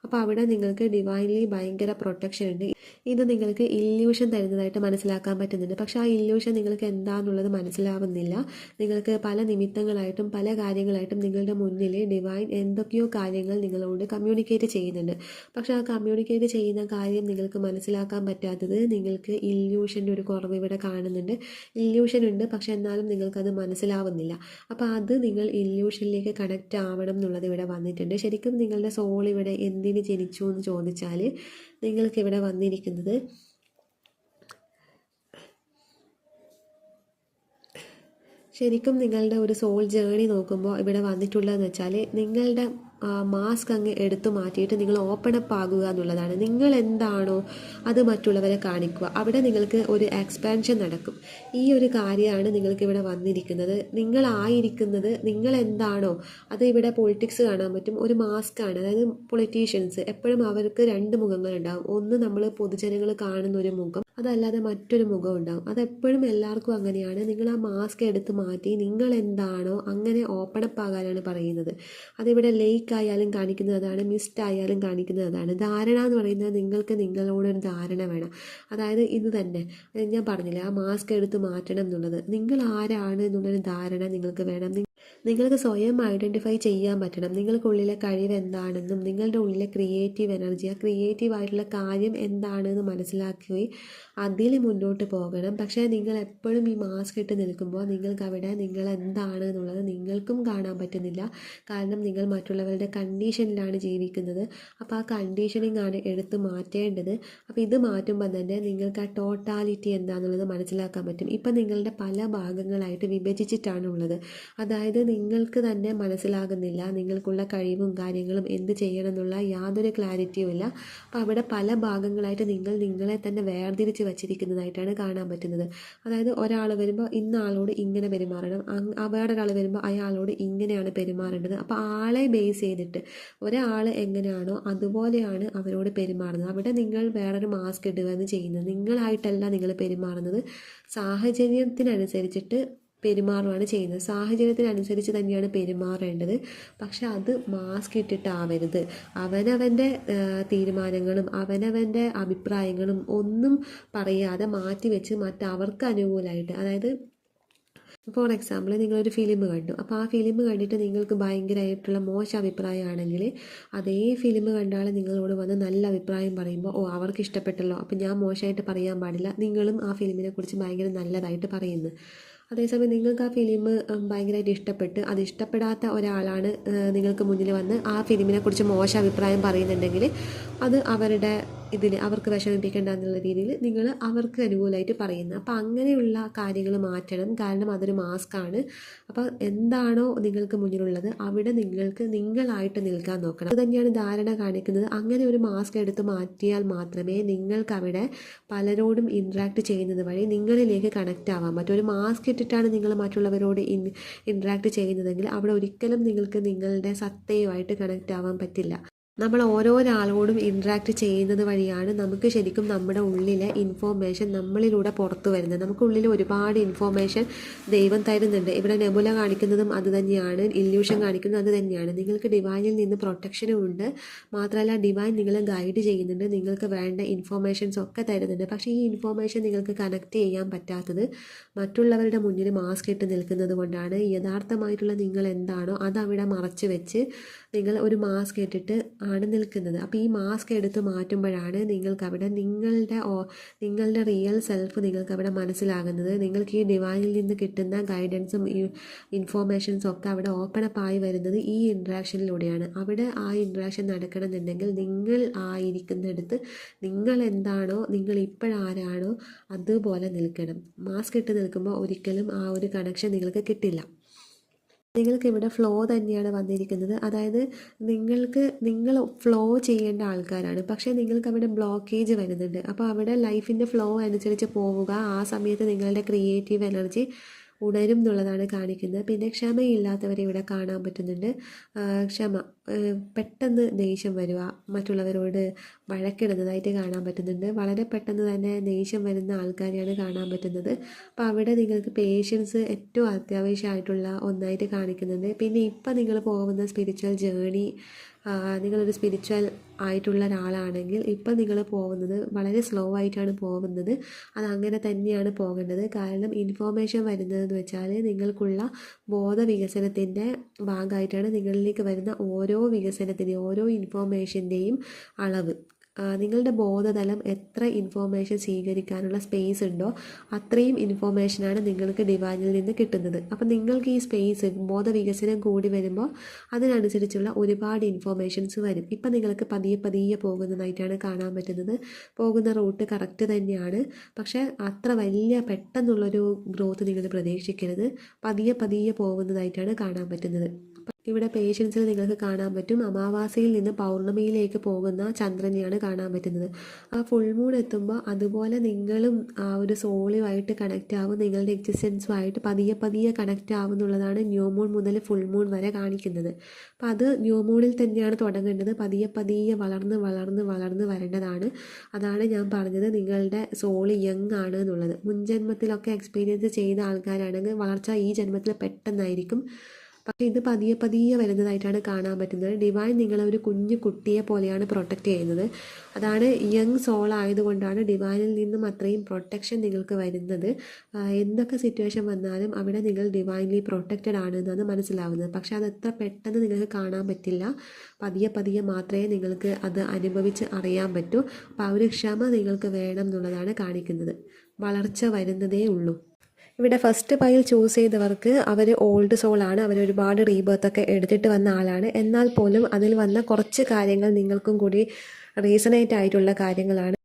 അപ്പോൾ അവിടെ നിങ്ങൾക്ക് ഡിവൈൻലി ഭയങ്കര പ്രൊട്ടക്ഷൻ ഉണ്ട്. ഇത് നിങ്ങൾക്ക് ഇല്യൂഷൻ തരുന്നതായിട്ട് മനസ്സിലാക്കാൻ പറ്റുന്നുണ്ട്. പക്ഷേ ആ ഇല്യൂഷൻ നിങ്ങൾക്ക് എന്താണെന്നുള്ളത് മനസ്സിലാവുന്നില്ല. നിങ്ങൾക്ക് പല നിമിത്തങ്ങളായിട്ടും പല കാര്യങ്ങളായിട്ടും നിങ്ങളുടെ മുന്നിൽ ഡിവൈൻ എന്തൊക്കെയോ കാര്യങ്ങൾ നിങ്ങളോട് കമ്മ്യൂണിക്കേറ്റ് ചെയ്യുന്നുണ്ട്. പക്ഷേ ആ കമ്മ്യൂണിക്കേറ്റ് ചെയ്യുന്ന കാര്യം നിങ്ങൾക്ക് മനസ്സിലാക്കാൻ പറ്റാത്തത് നിങ്ങൾക്ക് ഇല്യൂഷൻ്റെ ഒരു കുറവ് ഇവിടെ കാണുന്നുണ്ട്. ഇല്യൂഷൻ ഉണ്ട്, പക്ഷെ എന്നാലും നിങ്ങൾക്കത് മനസ്സിലാവുന്നില്ല. അപ്പോൾ അത് നിങ്ങൾ ഇല്യൂഷനിലേക്ക് കണക്റ്റ് ആവണം എന്നുള്ളത് ഇവിടെ വന്നിട്ടുണ്ട്. ശരിക്കും നിങ്ങളുടെ സോൾ ഇവിടെ എന്തിന് ജനിച്ചു എന്ന് ചോദിച്ചാൽ നിങ്ങൾക്കിവിടെ വന്നിരിക്കുന്നത് ശരിക്കും നിങ്ങളുടെ ഒരു സോൾ ജേണി നോക്കുമ്പോൾ ഇവിടെ വന്നിട്ടുള്ളതെന്ന് വെച്ചാൽ നിങ്ങളുടെ മാസ്ക് അങ്ങ് എടുത്തു മാറ്റിയിട്ട് നിങ്ങൾ ഓപ്പൺ അപ്പ് ആകുക എന്നുള്ളതാണ്. നിങ്ങൾ എന്താണോ അത് മറ്റുള്ളവരെ കാണിക്കുക. അവിടെ നിങ്ങൾക്ക് ഒരു എക്സ്പാൻഷൻ നടക്കും. ഈ ഒരു കാര്യമാണ് നിങ്ങൾക്ക് ഇവിടെ വന്നിരിക്കുന്നത്. നിങ്ങളായിരിക്കുന്നത് നിങ്ങൾ എന്താണോ അത്. ഇവിടെ പൊളിറ്റിക്സ് കാണാൻ പറ്റും. ഒരു മാസ്കാണ്. അതായത് പൊളിറ്റീഷ്യൻസ് എപ്പോഴും അവർക്ക് രണ്ട് മുഖങ്ങളുണ്ടാകും. ഒന്ന് നമ്മൾ പൊതുജനങ്ങൾ കാണുന്ന ഒരു മുഖം, അതല്ലാതെ മറ്റൊരു മുഖം ഉണ്ടാകും. അതെപ്പോഴും എല്ലാവർക്കും അങ്ങനെയാണ്. നിങ്ങൾ ആ മാസ്ക് എടുത്ത് മാറ്റി നിങ്ങൾ എന്താണോ അങ്ങനെ ഓപ്പൺ അപ്പ് ആകാനാണ് പറയുന്നത്. അതിവിടെ ലേക്ക് ആയാലും കാണിക്കുന്നത് അതാണ്, മിസ്റ്റ് ആയാലും കാണിക്കുന്നത് അതാണ്. ധാരണ എന്ന് പറയുന്നത് നിങ്ങൾക്ക് നിങ്ങളോടൊരു ധാരണ വേണം. അതായത് ഇത് തന്നെ ഞാൻ പറഞ്ഞില്ലേ, ആ മാസ്ക് എടുത്ത് മാറ്റണം എന്നുള്ളത്. നിങ്ങൾ ആരാണ് എന്നുള്ളൊരു ധാരണ നിങ്ങൾക്ക് വേണം. നിങ്ങൾക്ക് സ്വയം ഐഡൻറ്റിഫൈ ചെയ്യാൻ പറ്റണം. നിങ്ങൾക്കുള്ളിലെ കഴിവ് എന്താണെന്നും നിങ്ങളുടെ ഉള്ളിലെ ക്രിയേറ്റീവ് എനർജി, ആ ക്രിയേറ്റീവായിട്ടുള്ള കാര്യം എന്താണെന്ന് മനസ്സിലാക്കുകയും അതിൽ മുന്നോട്ട് പോകണം. പക്ഷേ നിങ്ങൾ എപ്പോഴും ഈ മാസ്ക് ഇട്ട് നിൽക്കുമ്പോൾ നിങ്ങൾക്ക് അവിടെ നിങ്ങൾ എന്താണ് എന്നുള്ളത് നിങ്ങൾക്കും കാണാൻ പറ്റുന്നില്ല. കാരണം നിങ്ങൾ മറ്റുള്ളവരുടെ കണ്ടീഷനിലാണ് ജീവിക്കുന്നത്. അപ്പോൾ ആ കണ്ടീഷനിങ് ആണ് എടുത്ത് മാറ്റേണ്ടത്. അപ്പോൾ ഇത് മാറ്റുമ്പോൾ തന്നെ നിങ്ങൾക്ക് ആ ടോട്ടാലിറ്റി എന്താണെന്നുള്ളത് മനസ്സിലാക്കാൻ പറ്റും. ഇപ്പം നിങ്ങളുടെ പല ഭാഗങ്ങളായിട്ട് വിഭജിച്ചിട്ടാണുള്ളത്. അതായത് നിങ്ങൾക്ക് തന്നെ മനസ്സിലാകുന്നില്ല നിങ്ങൾക്കുള്ള കഴിവും കാര്യങ്ങളും എന്ത് ചെയ്യണം എന്നുള്ള യാതൊരു ക്ലാരിറ്റിയും ഇല്ല. അപ്പോൾ അവിടെ പല ഭാഗങ്ങളായിട്ട് നിങ്ങൾ നിങ്ങളെ തന്നെ വേർതിരിച്ച് വച്ചിരിക്കുന്നതായിട്ടാണ് കാണാൻ പറ്റുന്നത്. അതായത് ഒരാൾ വരുമ്പോൾ ഇന്ന ആളോട് ഇങ്ങനെ പെരുമാറണം, വേറൊരാൾ വരുമ്പോൾ അയാളോട് ഇങ്ങനെയാണ് പെരുമാറേണ്ടത്. അപ്പോൾ ആളെ ബേസ് ചെയ്തിട്ട് ഒരാൾ എങ്ങനെയാണോ അതുപോലെയാണ് അവരോട് പെരുമാറുന്നത്. അവിടെ നിങ്ങൾ വേറൊരു മാസ്ക് ഇടുകയാണ് ചെയ്യുന്നത്. നിങ്ങളായിട്ടല്ല നിങ്ങൾ പെരുമാറുന്നത്, സാഹചര്യത്തിനനുസരിച്ചിട്ട് പെരുമാറുകയാണ് ചെയ്യുന്നത്. സാഹചര്യത്തിനനുസരിച്ച് തന്നെയാണ് പെരുമാറേണ്ടത്. പക്ഷെ അത് മാസ്ക് ഇട്ടിട്ടാവരുത്. അവനവൻ്റെ തീരുമാനങ്ങളും അവനവൻ്റെ അഭിപ്രായങ്ങളും ഒന്നും പറയാതെ മാറ്റി വെച്ച് മറ്റവർക്ക് അനുകൂലമായിട്ട്, അതായത് ഫോർ എക്സാമ്പിൾ നിങ്ങളൊരു ഫിലിം കണ്ടു. അപ്പോൾ ആ ഫിലിം കണ്ടിട്ട് നിങ്ങൾക്ക് ഭയങ്കരമായിട്ടുള്ള മോശം അഭിപ്രായമാണെങ്കിൽ അതേ ഫിലിം കണ്ടാൽ നിങ്ങളോട് വന്ന് നല്ല അഭിപ്രായം പറയുമ്പോൾ അവർക്ക് ഇഷ്ടപ്പെട്ടല്ലോ, അപ്പോൾ ഞാൻ മോശമായിട്ട് പറയാൻ പാടില്ല, നിങ്ങളും ആ ഫിലിമിനെ കുറിച്ച് ഭയങ്കര നല്ലതായിട്ട് പറയുന്നു. അതേസമയം നിങ്ങൾക്ക് ആ ഫിലിം ഭയങ്കരമായിട്ട് ഇഷ്ടപ്പെട്ട് അത് ഇഷ്ടപ്പെടാത്ത ഒരാളാണ് നിങ്ങൾക്ക് മുന്നിൽ വന്ന് ആ ഫിലിമിനെ കുറിച്ച് മോശം അഭിപ്രായം പറയുന്നുണ്ടെങ്കിൽ അത് അവരുടെ അവർക്ക് വിഷമിപ്പിക്കേണ്ട എന്നുള്ള രീതിയിൽ നിങ്ങൾ അവർക്ക് അനുകൂലമായിട്ട് പറയുന്നത്. അപ്പോൾ അങ്ങനെയുള്ള കാര്യങ്ങൾ മാറ്റണം. കാരണം അതൊരു മാസ്കാണ്. അപ്പോൾ എന്താണോ നിങ്ങൾക്ക് മുന്നിലുള്ളത് അവിടെ നിങ്ങൾക്ക് നിങ്ങളായിട്ട് നിൽക്കാൻ നോക്കണം. അത് തന്നെയാണ് ധാരണ കാണിക്കുന്നത്. അങ്ങനെ ഒരു മാസ്ക് എടുത്ത് മാറ്റിയാൽ മാത്രമേ നിങ്ങൾക്ക് അവിടെ പലരോടും ഇൻട്രാക്ട് ചെയ്യുന്നത് വഴി നിങ്ങളിലേക്ക് കണക്റ്റ് ആവാൻ പറ്റും. ഒരു മാസ്ക് ഇട്ടിട്ടാണ് നിങ്ങൾ മറ്റുള്ളവരോട് ഇൻട്രാക്ട് ചെയ്യുന്നതെങ്കിൽ അവിടെ ഒരിക്കലും നിങ്ങൾക്ക് നിങ്ങളുടെ സത്തയുമായിട്ട് കണക്റ്റ് ആവാൻ പറ്റില്ല. നമ്മൾ ഓരോരാളോടും ഇൻട്രാക്ട് ചെയ്യുന്നത് വഴിയാണ് നമുക്ക് ശരിക്കും നമ്മുടെ ഉള്ളിലെ ഇൻഫോർമേഷൻ നമ്മളിലൂടെ പുറത്തു വരുന്നത്. നമുക്കുള്ളിൽ ഒരുപാട് ഇൻഫോർമേഷൻ ദൈവം തരുന്നുണ്ട്. ഇവിടെ നെബുല കാണിക്കുന്നതും അത് തന്നെയാണ്, ഇല്യൂഷൻ കാണിക്കുന്നതും അത് തന്നെയാണ്. നിങ്ങൾക്ക് ഡിവൈനിൽ നിന്ന് പ്രൊട്ടക്ഷനും ഉണ്ട്. മാത്രമല്ല ഡിവൈൻ നിങ്ങളെ ഗൈഡ് ചെയ്യുന്നുണ്ട്, നിങ്ങൾക്ക് വേണ്ട ഇൻഫോർമേഷൻസ് ഒക്കെ തരുന്നുണ്ട്. പക്ഷേ ഈ ഇൻഫോർമേഷൻ നിങ്ങൾക്ക് കണക്ട് ചെയ്യാൻ പറ്റാത്തത് മറ്റുള്ളവരുടെ മുന്നിൽ മാസ്ക് ഇട്ട് നിൽക്കുന്നത് കൊണ്ടാണ്. യഥാർത്ഥമായിട്ടുള്ള നിങ്ങൾ എന്താണോ അതവിടെ മറച്ചു വെച്ച് നിങ്ങൾ ഒരു മാസ്ക് ഇട്ടിട്ട് ആണ് നിൽക്കുന്നത്. അപ്പോൾ ഈ മാസ്ക് എടുത്ത് മാറ്റുമ്പോഴാണ് നിങ്ങൾക്കവിടെ നിങ്ങളുടെ റിയൽ സെൽഫ് നിങ്ങൾക്കവിടെ മനസ്സിലാകുന്നത്. നിങ്ങൾക്ക് ഈ ഡിവൈനിൽ നിന്ന് കിട്ടുന്ന ഗൈഡൻസും ഈ ഇൻഫോർമേഷൻസും ഒക്കെ അവിടെ ഓപ്പൺ അപ്പ് ആയി വരുന്നത് ഈ ഇൻട്രാക്ഷനിലൂടെയാണ്. അവിടെ ആ ഇൻട്രാക്ഷൻ നടക്കണമെന്നുണ്ടെങ്കിൽ നിങ്ങൾ ആയിരിക്കുന്നിടത്ത് നിങ്ങൾ എന്താണോ നിങ്ങൾ ഇപ്പോഴാരാണോ അതുപോലെ നിൽക്കണം. മാസ്ക് ഇട്ട് നിൽക്കുമ്പോൾ ഒരിക്കലും ആ ഒരു കണക്ഷൻ നിങ്ങൾക്ക് കിട്ടില്ല. നിങ്ങൾക്ക് ഇവിടെ ഫ്ലോ തന്നെയാണ് വന്നിരിക്കുന്നത്. അതായത് നിങ്ങൾ ഫ്ലോ ചെയ്യേണ്ട ആൾക്കാരാണ്, പക്ഷേ നിങ്ങൾക്ക് അവിടെ ബ്ലോക്കേജ് വരുന്നുണ്ട്. അപ്പോൾ അവിടെ ലൈഫിൻ്റെ ഫ്ലോ അനുസരിച്ച് പോവുക. ആ സമയത്ത് നിങ്ങളുടെ ക്രിയേറ്റീവ് എനർജി ഉണരും എന്നുള്ളതാണ് കാണിക്കുന്നത്. പിന്നെ ക്ഷമയില്ലാത്തവരെ ഇവിടെ കാണാൻ പറ്റുന്നുണ്ട്. ക്ഷമ, പെട്ടെന്ന് ദേഷ്യം വരിക, മറ്റുള്ളവരോട് വഴക്കിടുന്നതായിട്ട് കാണാൻ പറ്റുന്നുണ്ട്. വളരെ പെട്ടെന്ന് തന്നെ ദേഷ്യം വരുന്ന ആൾക്കാരെയാണ് കാണാൻ പറ്റുന്നത്. അപ്പോൾ അവിടെ നിങ്ങൾക്ക് പേഷ്യൻസ് ഏറ്റവും അത്യാവശ്യമായിട്ടുള്ള ഒന്നായിട്ട് കാണിക്കുന്നുണ്ട്. പിന്നെ ഇപ്പം നിങ്ങൾ പോകുന്ന സ്പിരിച്വൽ ജേണി, നിങ്ങളൊരു സ്പിരിച്വൽ ആയിട്ടുള്ള ഒരാളാണെങ്കിൽ ഇപ്പം നിങ്ങൾ പോകുന്നത് വളരെ സ്ലോ ആയിട്ടാണ് പോകുന്നത്. അതങ്ങനെ തന്നെയാണ് പോകേണ്ടത്. കാരണം ഇൻഫോർമേഷൻ വരുന്നതെന്ന് വെച്ചാൽ നിങ്ങൾക്കുള്ള ബോധവികസനത്തിൻ്റെ ഭാഗമായിട്ടാണ് നിങ്ങളിലേക്ക് വരുന്ന ഓരോ വികസനത്തിൻ്റെയും ഓരോ ഇൻഫോർമേഷൻ്റെയും അളവ്. നിങ്ങളുടെ ബോധതലം എത്ര ഇൻഫോർമേഷൻ സ്വീകരിക്കാനുള്ള സ്പേസ് ഉണ്ടോ അത്രയും ഇൻഫോർമേഷനാണ് നിങ്ങൾക്ക് ഡിവൈനിൽ നിന്ന് കിട്ടുന്നത്. അപ്പം നിങ്ങൾക്ക് ഈ സ്പേസ് ബോധവികസനം കൂടി വരുമ്പോൾ അതിനനുസരിച്ചുള്ള ഒരുപാട് ഇൻഫോർമേഷൻസ് വരും. ഇപ്പം നിങ്ങൾക്ക് പതിയെ പതിയെ പോകുന്നതായിട്ടാണ് കാണാൻ പറ്റുന്നത്. പോകുന്ന റൂട്ട് കറക്റ്റ് തന്നെയാണ്, പക്ഷേ അത്ര വലിയ പെട്ടെന്നുള്ളൊരു ഗ്രോത്ത് നിങ്ങൾ പ്രതീക്ഷിക്കരുത്. പതിയെ പതിയെ പോകുന്നതായിട്ടാണ് കാണാൻ പറ്റുന്നത്. ഇവിടെ പേഷ്യൻസിൽ നിങ്ങൾക്ക് കാണാൻ പറ്റും അമാവാസിയിൽ നിന്ന് പൗർണമിയിലേക്ക് പോകുന്ന ചന്ദ്രനെയാണ് കാണാൻ പറ്റുന്നത്. ആ ഫുൾ മൂൺ എത്തുമ്പോൾ അതുപോലെ നിങ്ങളും ആ ഒരു സോളുമായിട്ട് കണക്റ്റ് ആവും, നിങ്ങളുടെ എക്സിസ്റ്റൻസുമായിട്ട് പതിയെ പതിയെ കണക്റ്റ് ആവും എന്നുള്ളതാണ് ന്യൂ മൂൺ മുതൽ ഫുൾ മൂൺ വരെ കാണിക്കുന്നത്. അപ്പം അത് ന്യൂ മൂണിൽ തന്നെയാണ് തുടങ്ങേണ്ടത്. പതിയെ പതിയെ വളർന്ന് വളർന്ന് വളർന്ന് വരേണ്ടതാണ്. അതാണ് ഞാൻ പറഞ്ഞത് നിങ്ങളുടെ സോള് യങ് ആണ് എന്നുള്ളത്. മുൻജന്മത്തിലൊക്കെ എക്സ്പീരിയൻസ് ചെയ്ത ആൾക്കാരാണെങ്കിൽ വളർച്ച ഈ ജന്മത്തിൽ പെട്ടെന്നായിരിക്കും. പക്ഷേ ഇത് പതിയെ പതിയെ വരുന്നതായിട്ടാണ് കാണാൻ പറ്റുന്നത്. ഡിവൈൻ നിങ്ങളെ ഒരു കുഞ്ഞു കുട്ടിയെ പോലെയാണ് പ്രൊട്ടക്റ്റ് ചെയ്യുന്നത്. അതാണ് യങ് സോൾ ആയതുകൊണ്ടാണ് ഡിവൈനിൽ നിന്നും അത്രയും പ്രൊട്ടക്ഷൻ നിങ്ങൾക്ക് വരുന്നത്. എന്തൊക്കെ സിറ്റുവേഷൻ വന്നാലും അവിടെ നിങ്ങൾ ഡിവൈൻലി പ്രൊട്ടക്റ്റഡ് ആണ് എന്നാണ് മനസ്സിലാവുന്നത്. പക്ഷേ അത് എത്ര പെട്ടെന്ന് നിങ്ങൾക്ക് കാണാൻ പറ്റില്ല. പതിയെ പതിയെ മാത്രമേ നിങ്ങൾക്ക് അത് അനുഭവിച്ച് അറിയാൻ പറ്റൂ. അപ്പോൾ ആ ഒരു ക്ഷമ നിങ്ങൾക്ക് വേണം എന്നുള്ളതാണ് കാണിക്കുന്നത്. വളർച്ച വരുന്നതേ ഉള്ളൂ. ഇവിടെ ഫസ്റ്റ് പൈൽ ചൂസ് ചെയ്തവർക്ക് അവർ ഓൾഡ് സോളാണ്, അവർ ഒരുപാട് റീബർത്തൊക്കെ എടുത്തിട്ട് വന്ന ആളാണ്. എന്നാൽ പോലും അതിൽ വന്ന കുറച്ച് കാര്യങ്ങൾ നിങ്ങൾക്കും കൂടി റീസണേറ്റ് ആയിട്ടുള്ള കാര്യങ്ങളാണ്.